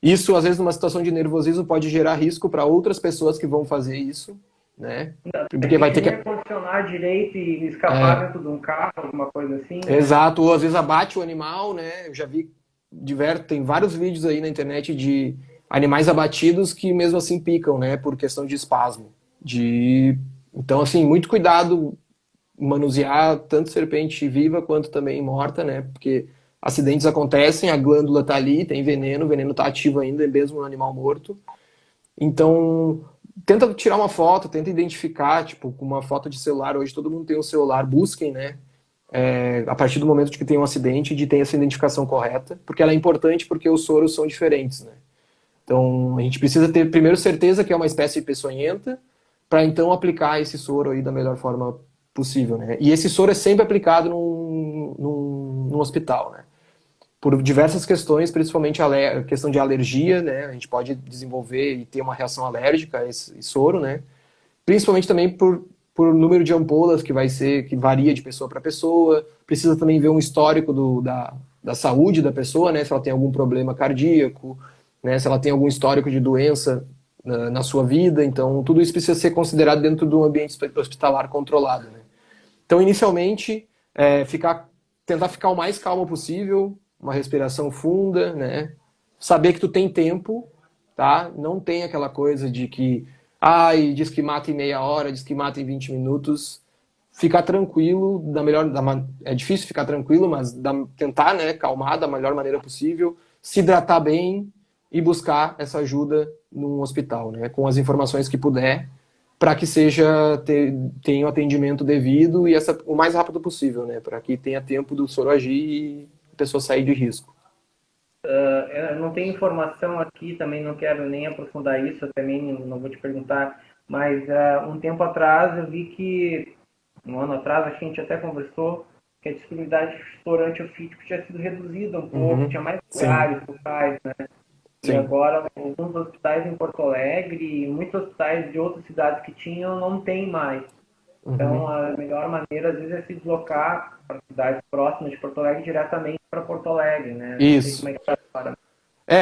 Isso, às vezes, numa situação de nervosismo, pode gerar risco para outras pessoas que vão fazer isso, né? A Porque vai gente ter nem que. condicionar direito e escapar É, dentro de um carro, alguma coisa assim, né? exato, ou às vezes abate o animal, né? Eu já vi tem vários vídeos aí na internet de animais abatidos que mesmo assim picam, né? Por questão de espasmo. Então, assim, muito cuidado em manusear tanto serpente viva quanto também morta, né? Porque acidentes acontecem, a glândula tá ali, tem veneno, o veneno tá ativo ainda, mesmo no animal morto. Então, tenta tirar uma foto, tenta identificar, tipo, com uma foto de celular. Hoje todo mundo tem um celular, busquem, né? A partir do momento de que tem um acidente, de ter essa identificação correta, porque ela é importante porque os soros são diferentes, né? Então, a gente precisa ter primeiro certeza que é uma espécie peçonhenta, para então aplicar esse soro aí da melhor forma possível, né? E esse soro é sempre aplicado num hospital, né? Por diversas questões, principalmente a questão de alergia, né? A gente pode desenvolver e ter uma reação alérgica a esse soro, né? Principalmente também por número de ampolas que varia de pessoa para pessoa. Precisa também ver um histórico da saúde da pessoa, né? Se ela tem algum problema cardíaco, né? Se ela tem algum histórico de doença na sua vida. Então, tudo isso precisa ser considerado dentro de um ambiente hospitalar controlado, né? Então, inicialmente, tentar ficar o mais calmo possível, uma respiração funda, né? Saber que tu tem tempo, tá? Não tem aquela coisa de que, ai, diz que mata em meia hora, diz que mata em 20 minutos. Ficar tranquilo, é difícil ficar tranquilo, mas tentar, né, calmar da melhor maneira possível, se hidratar bem e buscar essa ajuda num hospital, né? Com as informações que puder para que tenha o atendimento devido e o mais rápido possível, né? Para que tenha tempo do soro agir e a pessoa sair de risco. Eu não tenho informação aqui, também não quero nem aprofundar isso, eu também não vou te perguntar, mas um tempo atrás eu vi que, um ano atrás, acho que a gente até conversou, que a disponibilidade de soro antiofídico tinha sido reduzida um pouco, Uhum. tinha mais Sim, lugares, locais, né? E sim. agora, alguns hospitais em Porto Alegre e muitos hospitais de outras cidades que tinham, não tem mais. Então, Uhum. a melhor maneira, às vezes, é se deslocar para cidades próximas de Porto Alegre diretamente para Porto Alegre, né? Não sei como Isso. é que está agora.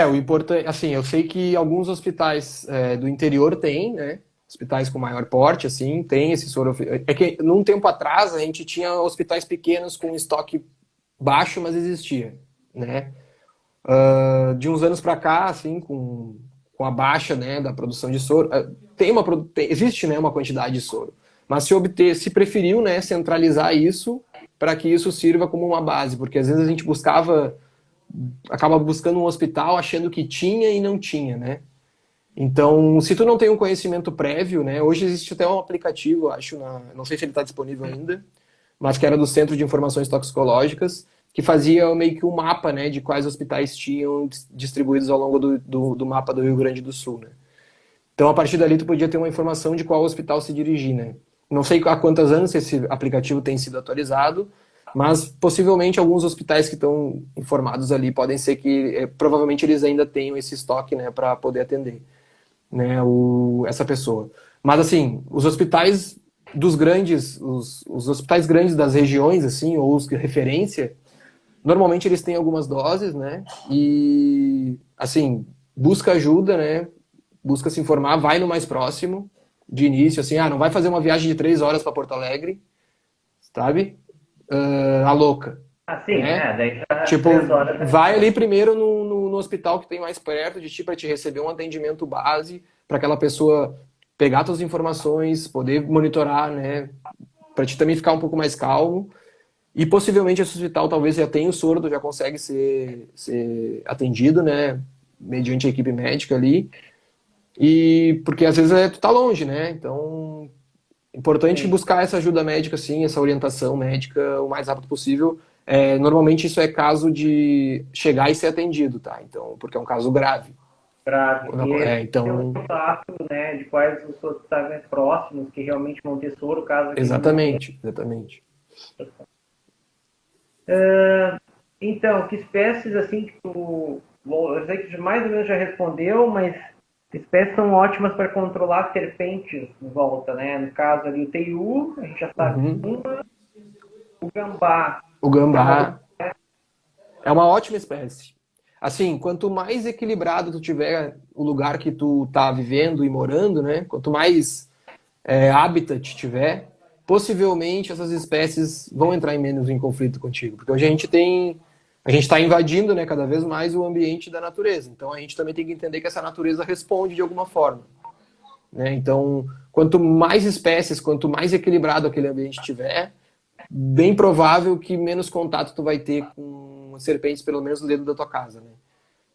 O importante, assim, eu sei que alguns hospitais do interior têm, né? Hospitais com maior porte, assim, tem esse soro. É que num tempo atrás a gente tinha hospitais pequenos com estoque baixo, mas existia, né? De uns anos para cá, assim, com a baixa, né, da produção de soro, existe, né, uma quantidade de soro, mas se preferiu, né, centralizar isso para que isso sirva como uma base, porque às vezes a gente acaba buscando um hospital achando que tinha e não tinha, né? Então, se tu não tem um conhecimento prévio, né, hoje existe até um aplicativo, acho, não sei se ele está disponível ainda, mas que era do Centro de Informações Toxicológicas, que fazia meio que um mapa, né, de quais hospitais tinham distribuídos ao longo do mapa do Rio Grande do Sul, né. Então, a partir dali, tu podia ter uma informação de qual hospital se dirigir, né. Não sei há quantos anos esse aplicativo tem sido atualizado, mas possivelmente alguns hospitais que estão informados ali podem ser que, provavelmente, eles ainda tenham esse estoque, né, para poder atender, né, essa pessoa. Mas, assim, os hospitais dos grandes, os hospitais grandes das regiões, assim, ou os de referência, normalmente eles têm algumas doses, né? E, assim, busca ajuda, né? Busca se informar, vai no mais próximo, de início, assim, não vai fazer uma viagem de 3 horas para Porto Alegre, sabe? A louca, Ah, sim, né? daí já Tipo, 3 horas. vai ali primeiro no hospital que tem mais perto de ti para te receber um atendimento base, para aquela pessoa pegar suas informações, poder monitorar, né? Para ti também ficar um pouco mais calmo. E possivelmente esse hospital talvez já tenha o sordo, já consegue ser atendido, né? Mediante a equipe médica ali. E porque às vezes tu tá longe, né? Então, importante Sim. buscar essa ajuda médica, sim, essa orientação médica o mais rápido possível. Normalmente isso é caso de chegar e ser atendido, tá? Então, porque é um caso grave. Grave. E ter um Então, contato, né, de quais os hospitais mais próximos que realmente vão ter soro, caso aquele não tenha. exatamente, exatamente. Então, que espécies assim que tu. Bom, eu sei que mais ou menos já respondeu, mas Espécies são ótimas para controlar serpentes em volta, né? No caso ali o teiu, a gente já sabe Uhum. uma, o gambá, O que é uma gambá é uma ótima espécie. Assim, quanto mais equilibrado tu tiver o lugar que tu tá vivendo e morando, né? Quanto mais habitat tiver, possivelmente essas espécies vão entrar em menos em conflito contigo, porque hoje a gente está invadindo, né, cada vez mais o ambiente da natureza. Então a gente também tem que entender que essa natureza responde de alguma forma, né? Então, quanto mais espécies, quanto mais equilibrado aquele ambiente tiver, bem provável que menos contato tu vai ter com serpentes, pelo menos dentro da tua casa, né?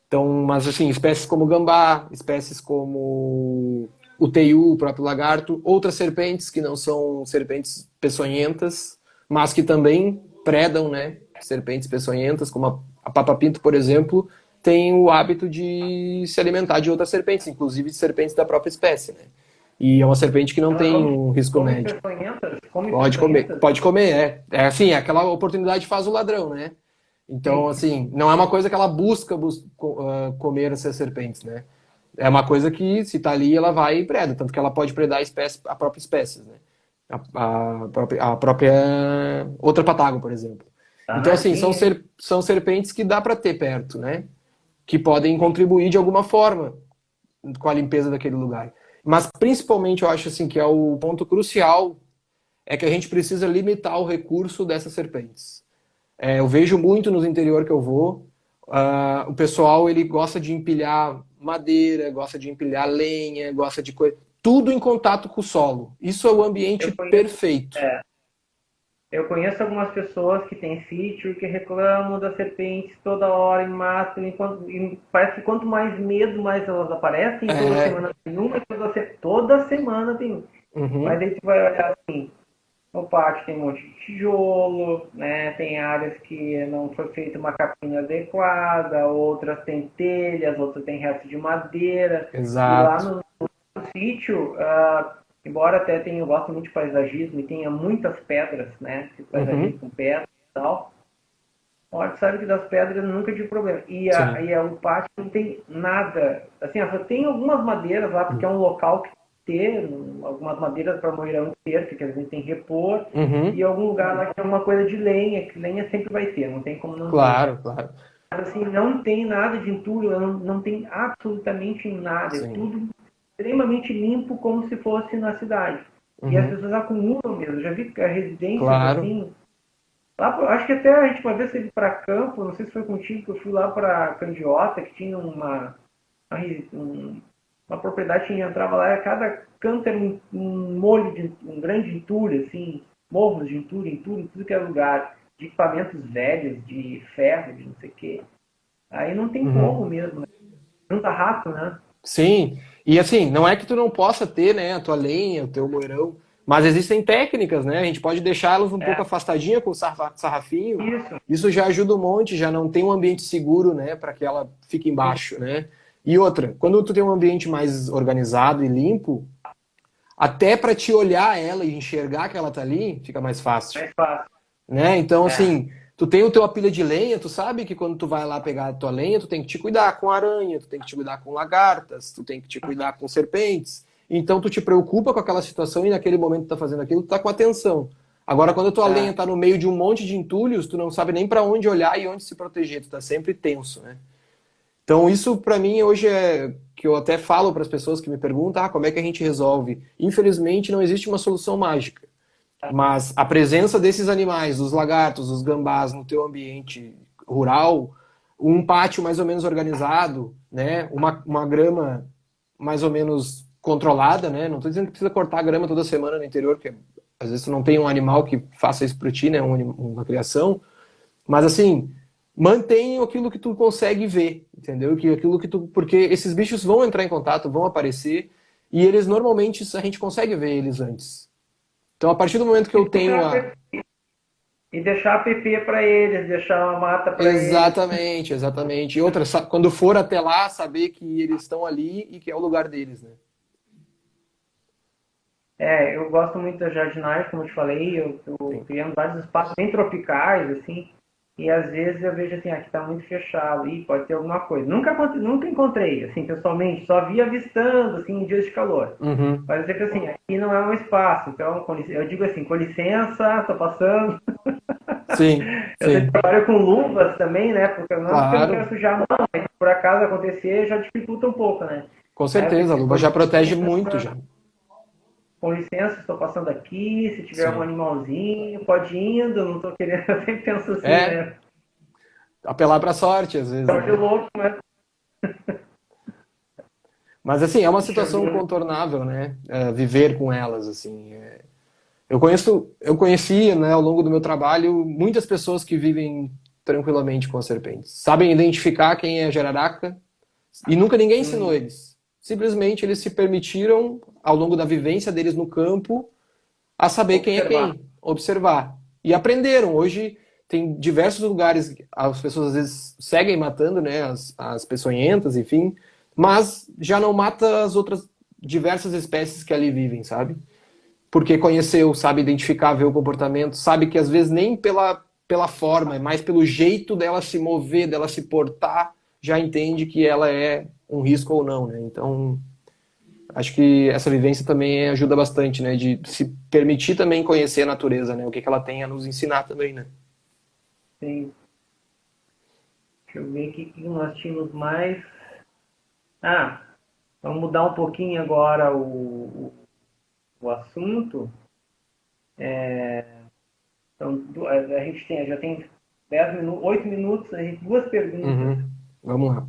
Então, mas assim, espécies como gambá, espécies como o teiu, o próprio lagarto, outras serpentes que não são serpentes peçonhentas, mas que também predam, né? Serpentes peçonhentas, como a papa-pinto, por exemplo, tem o hábito de se alimentar de outras serpentes, inclusive de serpentes da própria espécie, né? E é uma serpente que não ela tem um risco come médico. peçonhentas, come peçonhentas. Pode comer, é. É assim, aquela oportunidade faz o ladrão, né? Então, Sim. assim, não é uma coisa que ela busca comer essas serpentes, né? É uma coisa que, se tá ali, ela vai e preda. Tanto que ela pode predar a própria espécie, né? A própria outra patágua, por exemplo. Então, Ah, assim, sim. são serpentes que dá para ter perto, né? Que podem contribuir de alguma forma com a limpeza daquele lugar. Mas, principalmente, eu acho assim que é o ponto crucial é que a gente precisa limitar o recurso dessas serpentes. Eu vejo muito nos interior que eu vou, o pessoal ele gosta de empilhar madeira, gosta de empilhar lenha, gosta de coisa, tudo em contato com o solo. Isso é o ambiente Eu conheço, perfeito. é, eu conheço algumas pessoas que têm sítio que reclamam das serpentes toda hora em massa, e parece que quanto mais medo, mais elas aparecem, toda É, semana tem uma, toda semana tem uma. Mas uhum, aí tu vai olhar assim, no pátio tem um monte de tijolo, né? Tem áreas que não foi feita uma capina adequada, outras têm telhas, outras têm resto de madeira. E lá exato. no sítio, embora até tenha, eu gosto muito de paisagismo e tenha muitas pedras, né? Paisagismo Uhum, com pedras e tal. Olha, sabe que das pedras nunca tive problema. sim. O pátio não tem nada. Assim, só tem algumas madeiras lá, porque é um local que ter algumas madeiras para moirão ter, que a gente tem que repor, e Uhum, algum lugar lá que é uma coisa de lenha, que lenha sempre vai ter, não tem como não ter. claro, claro. Mas assim, não tem nada de entulho, não tem absolutamente nada, é Sim. tudo extremamente limpo, como se fosse na cidade. E as Uhum, pessoas acumulam mesmo. Já vi residências claro. assim, acho que até a gente uma vez teve para Campo, não sei se foi contigo, que eu fui lá para Candiota, que tinha uma propriedade que entrava lá, cada canto era um molho, um grande entulho, assim, morros de entulho, em tudo que é lugar, de equipamentos velhos, de ferro, de não sei o quê. Aí não tem como Uhum. mesmo, né? Junta rato, né? Sim, e assim, não é que tu não possa ter, né, a tua lenha, o teu moirão, mas existem técnicas, né? A gente pode deixá-los um pouco É, afastadinha com o sarrafinho. isso, Isso já ajuda um monte, já não tem um ambiente seguro, né, para que ela fique sim, embaixo, né? E outra, quando tu tem um ambiente mais organizado e limpo, até para te olhar ela e enxergar que ela tá ali, fica mais fácil, mais fácil. né? Então, É, assim, tu tem o teu pilha de lenha, tu sabe que quando tu vai lá pegar a tua lenha, tu tem que te cuidar com aranha, tu tem que te cuidar com lagartas, tu tem que te cuidar com serpentes. Então, tu te preocupa com aquela situação e naquele momento que tu tá fazendo aquilo, tu tá com atenção. Agora, quando a tua lenha é. tá no meio de um monte de entulhos, tu não sabe nem para onde olhar e onde se proteger, tu tá sempre tenso, né? Então, isso para mim hoje é que eu até falo para as pessoas que me perguntam, como é que a gente resolve? Infelizmente, não existe uma solução mágica. Mas a presença desses animais, dos lagartos, dos gambás no teu ambiente rural, um pátio mais ou menos organizado, né? Uma grama mais ou menos controlada, né? Não estou dizendo que precisa cortar a grama toda semana no interior, porque às vezes tu não tem um animal que faça isso para ti, né? Uma criação, mas assim, mantém aquilo que tu consegue ver, entendeu? Que aquilo que tu, porque esses bichos vão entrar em contato, vão aparecer e eles normalmente a gente consegue ver eles antes. Então, a partir do momento que E eu tenho a. deixar a PP para eles, deixar uma mata para eles. Exatamente, exatamente. E outra, quando for até lá, saber que eles estão ali e que é o lugar deles, né? Eu gosto muito das jardinagem, como eu te falei, eu Sim. criando vários espaços bem tropicais, assim. e às vezes eu vejo assim, aqui está muito fechado, e pode ter alguma coisa. Nunca encontrei, assim, pessoalmente, só vi avistando, assim, em dias de calor. Uhum. Mas é que assim, aqui não é um espaço, então eu digo assim, com licença, estou passando. Sim, Eu sempre sim, trabalho com luvas também, né? Porque não é porque eu não quero claro, sujar a mão, mas se por acaso acontecer, já dificulta um pouco, né? com Aí eu certeza, a sempre luva já com protege muito licença, já. com licença, estou passando aqui, se tiver um Sim. animalzinho, pode ir indo, não estou querendo, eu sempre penso assim, É, né? apelar pra sorte às vezes, Pode né? ir louco, mas Mas assim, é uma deixa eu situação ver. contornável, né? Viver com elas, assim. Eu conheci, né, ao longo do meu trabalho, muitas pessoas que vivem tranquilamente com as serpentes. Sabem identificar quem é a jararaca e nunca ninguém ensinou Hum, eles. Simplesmente eles se permitiram, ao longo da vivência deles no campo, a saber quem é observar. quem, observar. E aprenderam. Hoje tem diversos lugares, as pessoas às vezes seguem matando, né, as peçonhentas, enfim, mas já não mata as outras diversas espécies que ali vivem, sabe? Porque conheceu, sabe identificar, ver o comportamento, sabe que às vezes nem pela forma, é mais pelo jeito dela se mover, dela se portar, já entende que ela é um risco ou não, né? Então, acho que essa vivência também ajuda bastante, né? De se permitir também conhecer a natureza, né? O que ela tem a nos ensinar também, né? Sim. Deixa eu ver o que nós tínhamos mais. Ah, vamos mudar um pouquinho agora o assunto. Então, a gente já tem 10 minutos, 8 minutos, a gente, duas perguntas. Uhum. Vamos lá.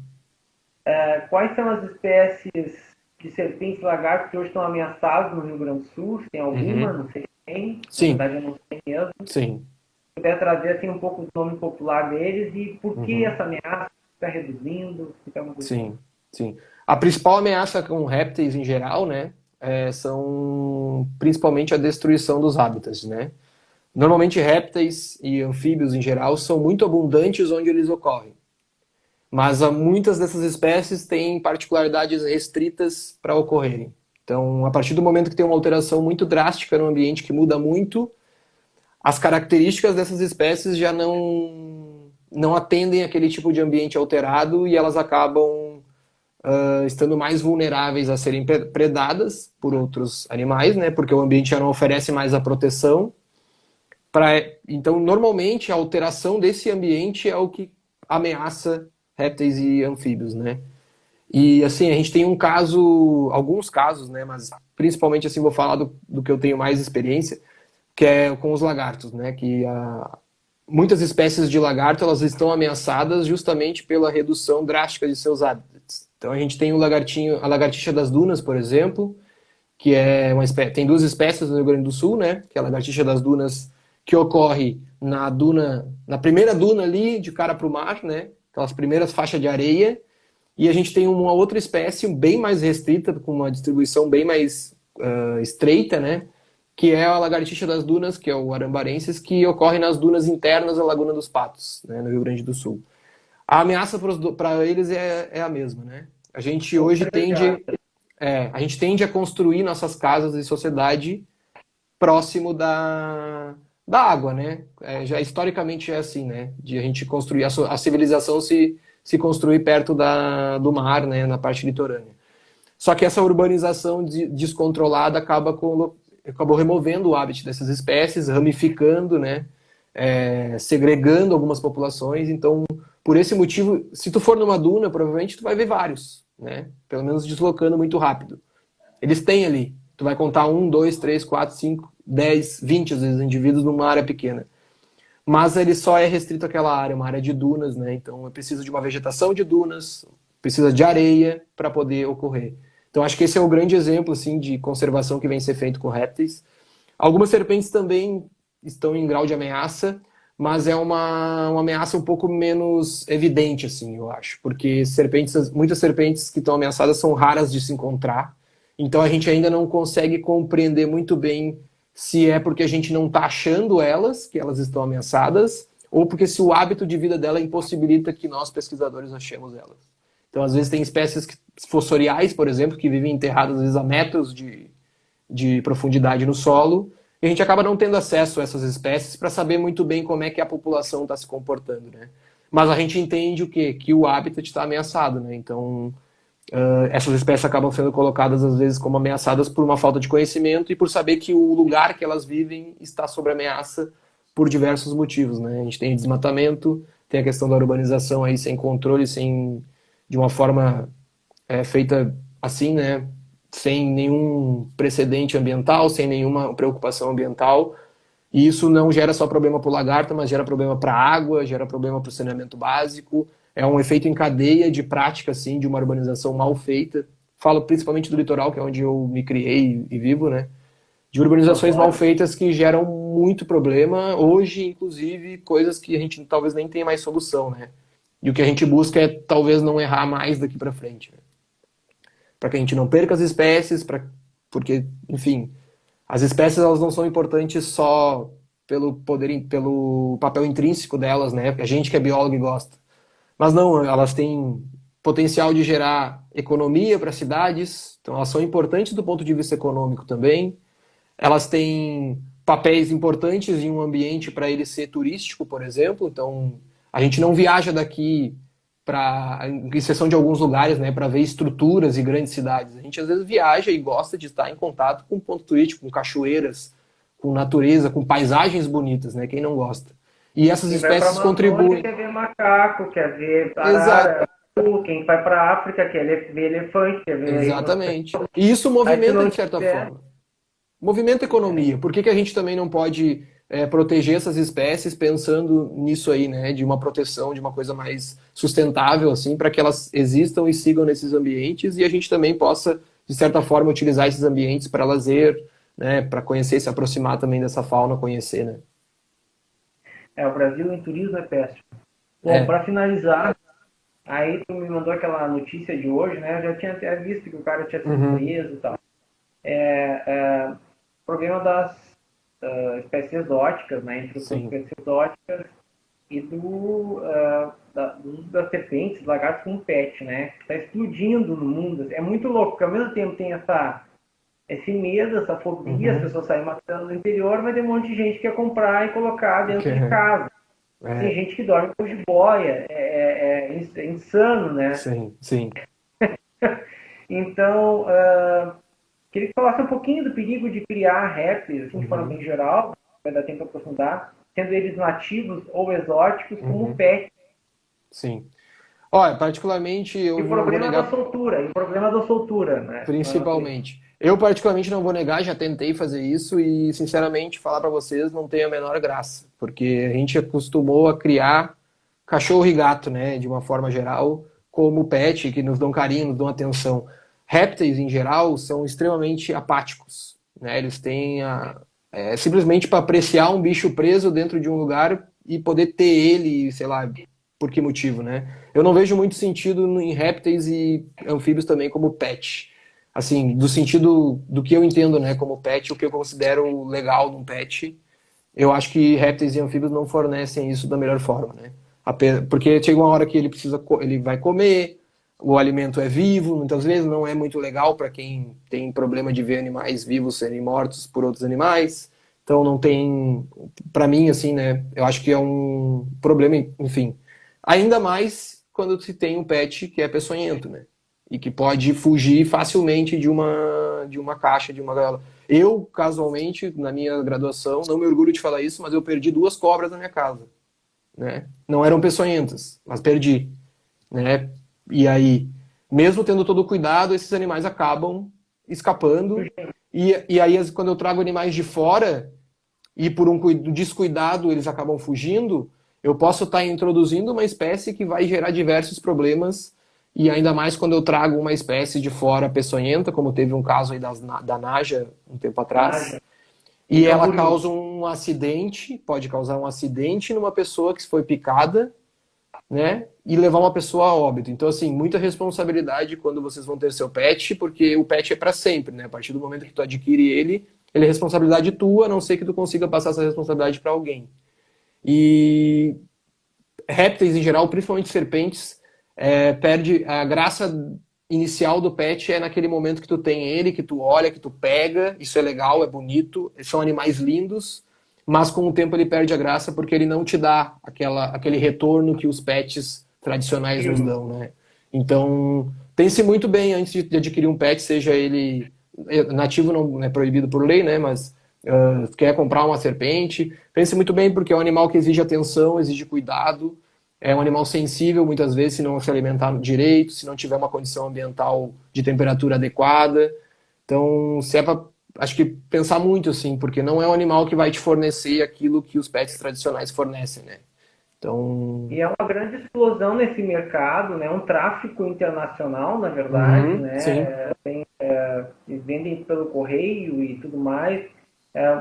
Quais são as espécies de serpentes e lagartos que hoje estão ameaçadas no Rio Grande do Sul? Se tem alguma? Uhum. Não sei se tem. Na Sim, verdade, eu não sei mesmo. sim. Se puder trazer assim, um pouco do nome popular deles e por que Uhum. essa ameaça está reduzindo, se está mudando. Sim, sim. A principal ameaça com répteis em geral, né? São principalmente a destruição dos hábitats, né? Normalmente répteis e anfíbios em geral são muito abundantes onde eles ocorrem. Mas muitas dessas espécies têm particularidades restritas para ocorrerem. Então, a partir do momento que tem uma alteração muito drástica no ambiente que muda muito, as características dessas espécies já não atendem aquele tipo de ambiente alterado e elas acabam estando mais vulneráveis a serem predadas por outros animais, né? Porque o ambiente já não oferece mais a proteção. Então, normalmente, a alteração desse ambiente é o que ameaça répteis e anfíbios, né? E assim, a gente tem alguns casos, né? Mas principalmente assim, vou falar do que eu tenho mais experiência, que é com os lagartos, né? Muitas espécies de lagarto elas estão ameaçadas justamente pela redução drástica de seus hábitats. Então a gente tem a lagartixa das dunas, por exemplo, que é uma espécie, tem duas espécies no Rio Grande do Sul, né? Que é a lagartixa das dunas que ocorre na primeira duna ali de cara para o mar, né? Aquelas primeiras faixas de areia. E a gente tem uma outra espécie bem mais restrita, com uma distribuição bem mais estreita, né? Que é a lagartixa das dunas, que é o arambarensis, que ocorre nas dunas internas da Laguna dos Patos, né, no Rio Grande do Sul. A ameaça para eles é a mesma, né? A gente hoje a gente tende a construir nossas casas e sociedade próximo da água, né? Já historicamente é assim, né? De a gente construir a civilização se construir perto do mar, né? Na parte litorânea. Só que essa urbanização descontrolada acabou removendo o hábito dessas espécies, ramificando, né? Segregando algumas populações. Então, por esse motivo, se tu for numa duna, provavelmente tu vai ver vários, né? Pelo menos deslocando muito rápido. Eles têm ali. Tu vai contar 1, 2, 3, 4, 5, 10, 20 às vezes indivíduos numa área pequena. Mas ele só é restrito àquela área, uma área de dunas, né? Então precisa de uma vegetação de dunas, precisa de areia para poder ocorrer. Então acho que esse é o grande exemplo assim de conservação que vem ser feito com répteis. Algumas serpentes também estão em grau de ameaça, mas é uma ameaça um pouco menos evidente, assim, eu acho. Porque muitas serpentes que estão ameaçadas são raras de se encontrar. Então a gente ainda não consegue compreender muito bem se é porque a gente não está achando elas, que elas estão ameaçadas, ou porque se o hábito de vida dela impossibilita que nós, pesquisadores, achemos elas. Então, às vezes, tem espécies fossoriais, por exemplo, que vivem enterradas, às vezes, a metros de profundidade no solo, e a gente acaba não tendo acesso a essas espécies para saber muito bem como é que a população está se comportando, né? Mas a gente entende o quê? Que o habitat está ameaçado, né? Então, essas espécies acabam sendo colocadas às vezes como ameaçadas por uma falta de conhecimento e por saber que o lugar que elas vivem está sob ameaça por diversos motivos, né? A gente tem desmatamento, tem a questão da urbanização aí sem controle, de uma forma feita assim, né? Sem nenhum precedente ambiental, sem nenhuma preocupação ambiental. E isso não gera só problema para o lagarto, mas gera problema para a água, gera problema para o saneamento básico. É um efeito em cadeia de prática, assim, de uma urbanização mal feita. Falo principalmente do litoral, que é onde eu me criei e vivo, né? De urbanizações mal feitas que geram muito problema. Hoje, inclusive, coisas que a gente talvez nem tenha mais solução, né? E o que a gente busca é talvez não errar mais daqui para frente, né? Para que a gente não perca as espécies, porque, enfim, as espécies elas não são importantes só pelo papel intrínseco delas, né? A gente que é biólogo e gosta. Mas não, elas têm potencial de gerar economia para cidades, então elas são importantes do ponto de vista econômico também. Elas têm papéis importantes em um ambiente para ele ser turístico, por exemplo. Então, a gente não viaja daqui em exceção de alguns lugares, né, para ver estruturas e grandes cidades. A gente às vezes viaja e gosta de estar em contato com ponto turístico, com cachoeiras, com natureza, com paisagens bonitas, né? Quem não gosta? E essas espécies contribuem. Quer ver macaco, quer ver arara. Exato. Quem vai para a África quer ver elefante, quer ver... Exatamente. E isso movimenta, de certa forma. Movimenta a economia. Por que a gente também não pode proteger essas espécies pensando nisso aí, né? De uma proteção, de uma coisa mais sustentável, assim, para que elas existam e sigam nesses ambientes e a gente também possa, de certa forma, utilizar esses ambientes para lazer, né? Para conhecer, se aproximar também dessa fauna, conhecer, né? O Brasil em turismo é péssimo. Bom, para finalizar, aí tu me mandou aquela notícia de hoje, né? Eu já tinha até visto que o cara tinha sido preso e tal. Problema das espécies exóticas, né? Entre as espécies exóticas e do uso das serpentes, lagartos como pet, né? Está explodindo no mundo. É muito louco, porque ao mesmo tempo tem esse medo, essa fobia, as pessoas saem matando no interior, mas tem um monte de gente que quer comprar e colocar dentro de casa. Tem gente que dorme com jiboia, é insano, né? Sim. Então, queria que falasse um pouquinho do perigo de criar répteis, assim, de forma bem geral, vai dar tempo para aprofundar, sendo eles nativos ou exóticos, como pet. Sim. Olha, particularmente eu não vou negar... E o problema da soltura, né? Principalmente. Eu particularmente não vou negar, já tentei fazer isso e, sinceramente, falar para vocês não tem a menor graça, porque a gente acostumou a criar cachorro e gato, né, de uma forma geral, como pet, que nos dão carinho, nos dão atenção. Répteis, em geral, são extremamente apáticos, né? Eles têm simplesmente para apreciar um bicho preso dentro de um lugar e poder ter ele, sei lá, por que motivo, né? Eu não vejo muito sentido em répteis e anfíbios também como pet. Assim, do sentido do que eu entendo, né, como pet, o que eu considero legal num pet, eu acho que répteis e anfíbios não fornecem isso da melhor forma, né? Porque chega uma hora que ele vai comer, o alimento é vivo, muitas vezes não é muito legal para quem tem problema de ver animais vivos serem mortos por outros animais. Então não tem, para mim, assim, né, eu acho que é um problema, enfim. Ainda mais quando se tem um pet que é peçonhento, né? E que pode fugir facilmente de uma caixa, de uma gaiola. Eu, casualmente, na minha graduação, não me orgulho de falar isso, mas eu perdi 2 cobras na minha casa, né? Não eram peçonhentas, mas perdi, né? E aí, mesmo tendo todo o cuidado, esses animais acabam escapando. E aí, quando eu trago animais de fora e por um descuidado eles acabam fugindo, eu posso estar introduzindo uma espécie que vai gerar diversos problemas. E ainda mais quando eu trago uma espécie de fora peçonhenta, como teve um caso aí da Naja um tempo atrás. E ela causa um acidente, pode causar um acidente numa pessoa que foi picada, né? E levar uma pessoa a óbito. Então, assim, muita responsabilidade quando vocês vão ter seu pet, porque o pet é para sempre, né? A partir do momento que tu adquire ele é responsabilidade tua, a não ser que tu consiga passar essa responsabilidade para alguém. E répteis em geral, principalmente serpentes, perde a graça inicial do pet é naquele momento que tu tem ele, que tu olha, que tu pega, isso é legal, é bonito, são animais lindos, mas com o tempo ele perde a graça porque ele não te dá aquele retorno que os pets tradicionais nos dão, né? Então, pense muito bem antes de adquirir um pet, seja ele nativo, não é proibido por lei, né? Mas quer comprar uma serpente, pense muito bem porque é um animal que exige atenção, exige cuidado, é um animal sensível muitas vezes se não se alimentar direito, se não tiver uma condição ambiental de temperatura adequada. Então, se é pra, acho que pensar muito assim, porque não é um animal que vai te fornecer aquilo que os pets tradicionais fornecem, né? Então, E é uma grande explosão nesse mercado, né? Um tráfico internacional, na verdade, sim. né? Eles vendem pelo correio e tudo mais.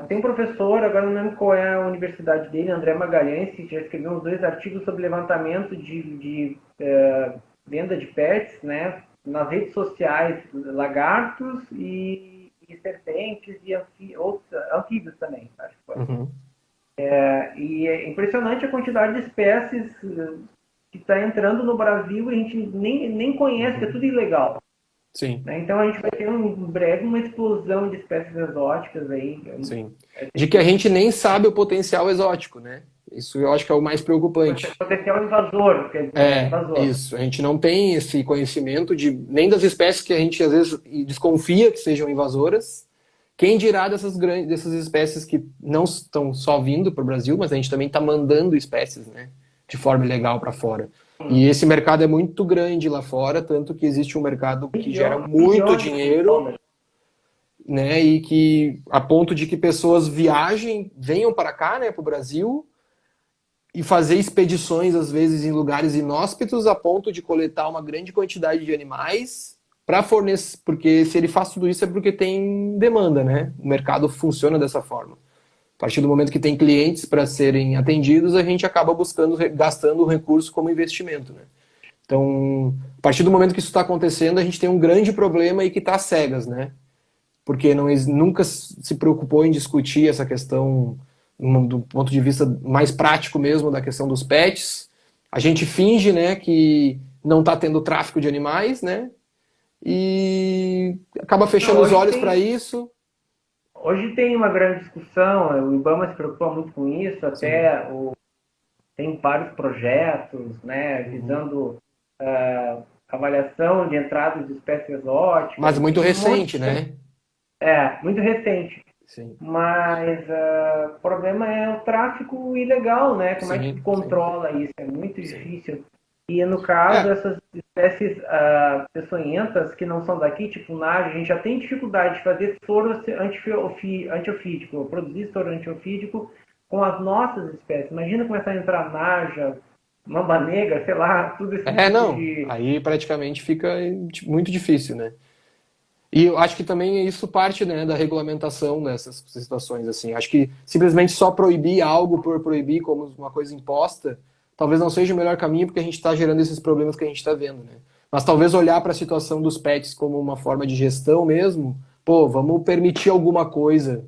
Tem um professor, agora não lembro qual é a universidade dele, André Magalhães, que já escreveu uns 2 artigos sobre levantamento de venda de pets, né? Nas redes sociais, lagartos e serpentes e outros anfíbios também, acho que foi. Uhum. E é impressionante a quantidade de espécies que está entrando no Brasil e a gente nem conhece, que é tudo ilegal. Sim. Né? Então a gente vai ter em breve uma explosão de espécies exóticas aí. Sim. De que a gente nem sabe o potencial exótico, né? Isso eu acho que é o mais preocupante. Potencial invasor, quer dizer, invasor. Isso. A gente não tem esse conhecimento nem das espécies que a gente às vezes desconfia que sejam invasoras. Quem dirá dessas espécies que não estão só vindo para o Brasil, mas a gente também está mandando espécies, né, de forma ilegal para fora. E esse mercado é muito grande lá fora, tanto que existe um mercado que gera muito dinheiro, né, e que a ponto de que pessoas venham para cá, né, para o Brasil, e fazer expedições às vezes em lugares inóspitos, a ponto de coletar uma grande quantidade de animais para fornecer, porque se ele faz tudo isso é porque tem demanda, né? O mercado funciona dessa forma. A partir do momento que tem clientes para serem atendidos, a gente acaba gastando o recurso como investimento, né? Então, a partir do momento que isso está acontecendo, a gente tem um grande problema e que está às cegas, né? Porque nunca se preocupou em discutir essa questão do ponto de vista mais prático mesmo da questão dos pets. A gente finge, né, que não está tendo tráfico de animais, né? E acaba fechando os olhos para isso. Hoje tem uma grande discussão, o IBAMA se preocupa muito com isso, até tem vários projetos, né, visando avaliação de entradas de espécies exóticas. Mas muito recente, né? Muito recente. Sim. Mas o problema é o tráfico ilegal, né? Como é que controla isso? É muito difícil. E no caso, essas espécies peçonhentas que não são daqui, tipo naja, a gente já tem dificuldade de fazer soro antiofídico, produzir soro antiofídico com as nossas espécies. Imagina começar a entrar naja, mamba negra, sei lá, tudo isso. Aí praticamente fica muito difícil, né? E eu acho que também isso parte, né, da regulamentação nessas situações, assim. Acho que simplesmente só proibir algo por proibir como uma coisa imposta, talvez não seja o melhor caminho, porque a gente está gerando esses problemas que a gente está vendo, né? Mas talvez olhar para a situação dos pets como uma forma de gestão mesmo, vamos permitir alguma coisa,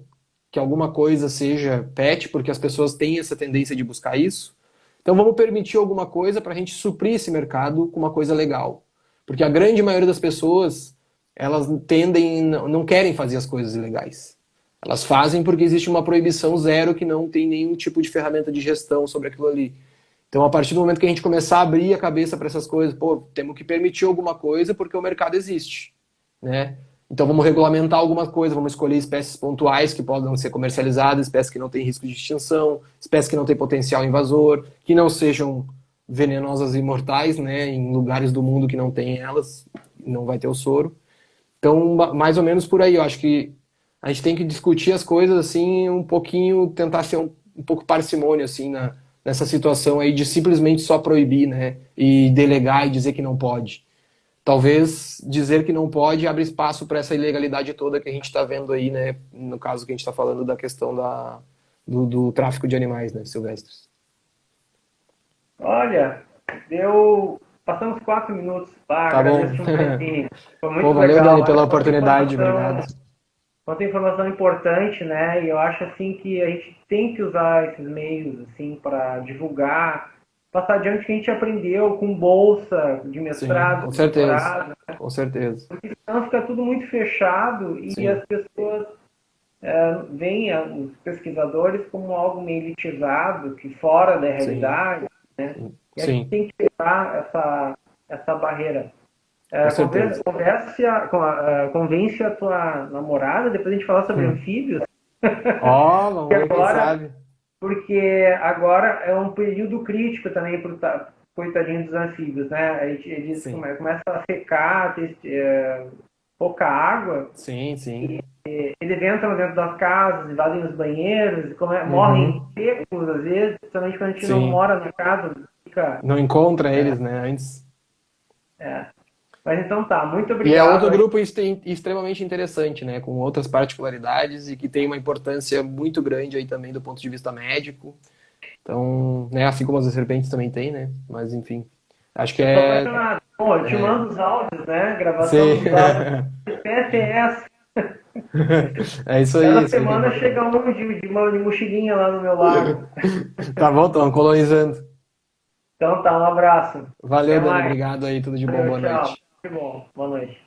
que alguma coisa seja pet, porque as pessoas têm essa tendência de buscar isso. Então vamos permitir alguma coisa para a gente suprir esse mercado com uma coisa legal. Porque a grande maioria das pessoas, elas não querem fazer as coisas ilegais. Elas fazem porque existe uma proibição zero que não tem nenhum tipo de ferramenta de gestão sobre aquilo ali. Então, a partir do momento que a gente começar a abrir a cabeça para essas coisas, temos que permitir alguma coisa porque o mercado existe, né? Então, vamos regulamentar alguma coisa, vamos escolher espécies pontuais que podem ser comercializadas, espécies que não têm risco de extinção, espécies que não têm potencial invasor, que não sejam venenosas e mortais, né? Em lugares do mundo que não tem elas, não vai ter o soro. Então, mais ou menos por aí, eu acho que a gente tem que discutir as coisas assim um pouquinho, tentar ser um pouco parcimônio assim nessa situação aí de simplesmente só proibir, né, e delegar e dizer que não pode. Talvez dizer que não pode abre espaço para essa ilegalidade toda que a gente está vendo aí, né, no caso que a gente está falando da questão do tráfico de animais, né, silvestres. Olha, passamos 4 minutos. Tá bom. Foi muito valeu, legal. Dani, pela oportunidade, obrigado. Quanta informação importante, né? E eu acho assim que a gente tem que usar esses meios assim para divulgar, passar adiante o que a gente aprendeu com bolsa de Sim, mestrado, com de certeza. doutorado, Com certeza. porque senão fica tudo muito fechado e Sim. as pessoas veem os pesquisadores como algo meio elitizado, que fora da Sim. realidade, né? E a gente Sim. tem que quebrar essa barreira. Com certeza. Convence a tua namorada, depois a gente falar sobre anfíbios, Ó, vamos e ver, quem agora, sabe. porque agora é um período crítico também para o coitadinho dos anfíbios, né? Eles Sim. começam a secar, ter pouca água, Sim, sim. eles entram dentro das casas, invadem os banheiros, morrem Uhum. secos às vezes, principalmente quando a gente não Sim. mora na casa, fica. Não encontra eles, né, antes. É. Mas então tá, muito E é obrigado outro aí. grupo extremamente interessante, né, com outras particularidades e que tem uma importância muito grande aí também do ponto de vista médico. Então, né, assim como as serpentes também tem, né, mas enfim, acho que Eu tô apaixonado. Bom, eu te é mando os áudios, né? Gravação sim. dos áudios. Que espécie é essa? É isso aí, Cada isso aí que é semana chega importante. um de mochilinha lá no meu lago. Tá bom, estão colonizando. Então tá, um abraço. Valeu, Até Dani, mais. obrigado aí, tudo de bom, Valeu, boa tchau. noite. Que bom. Boa noite.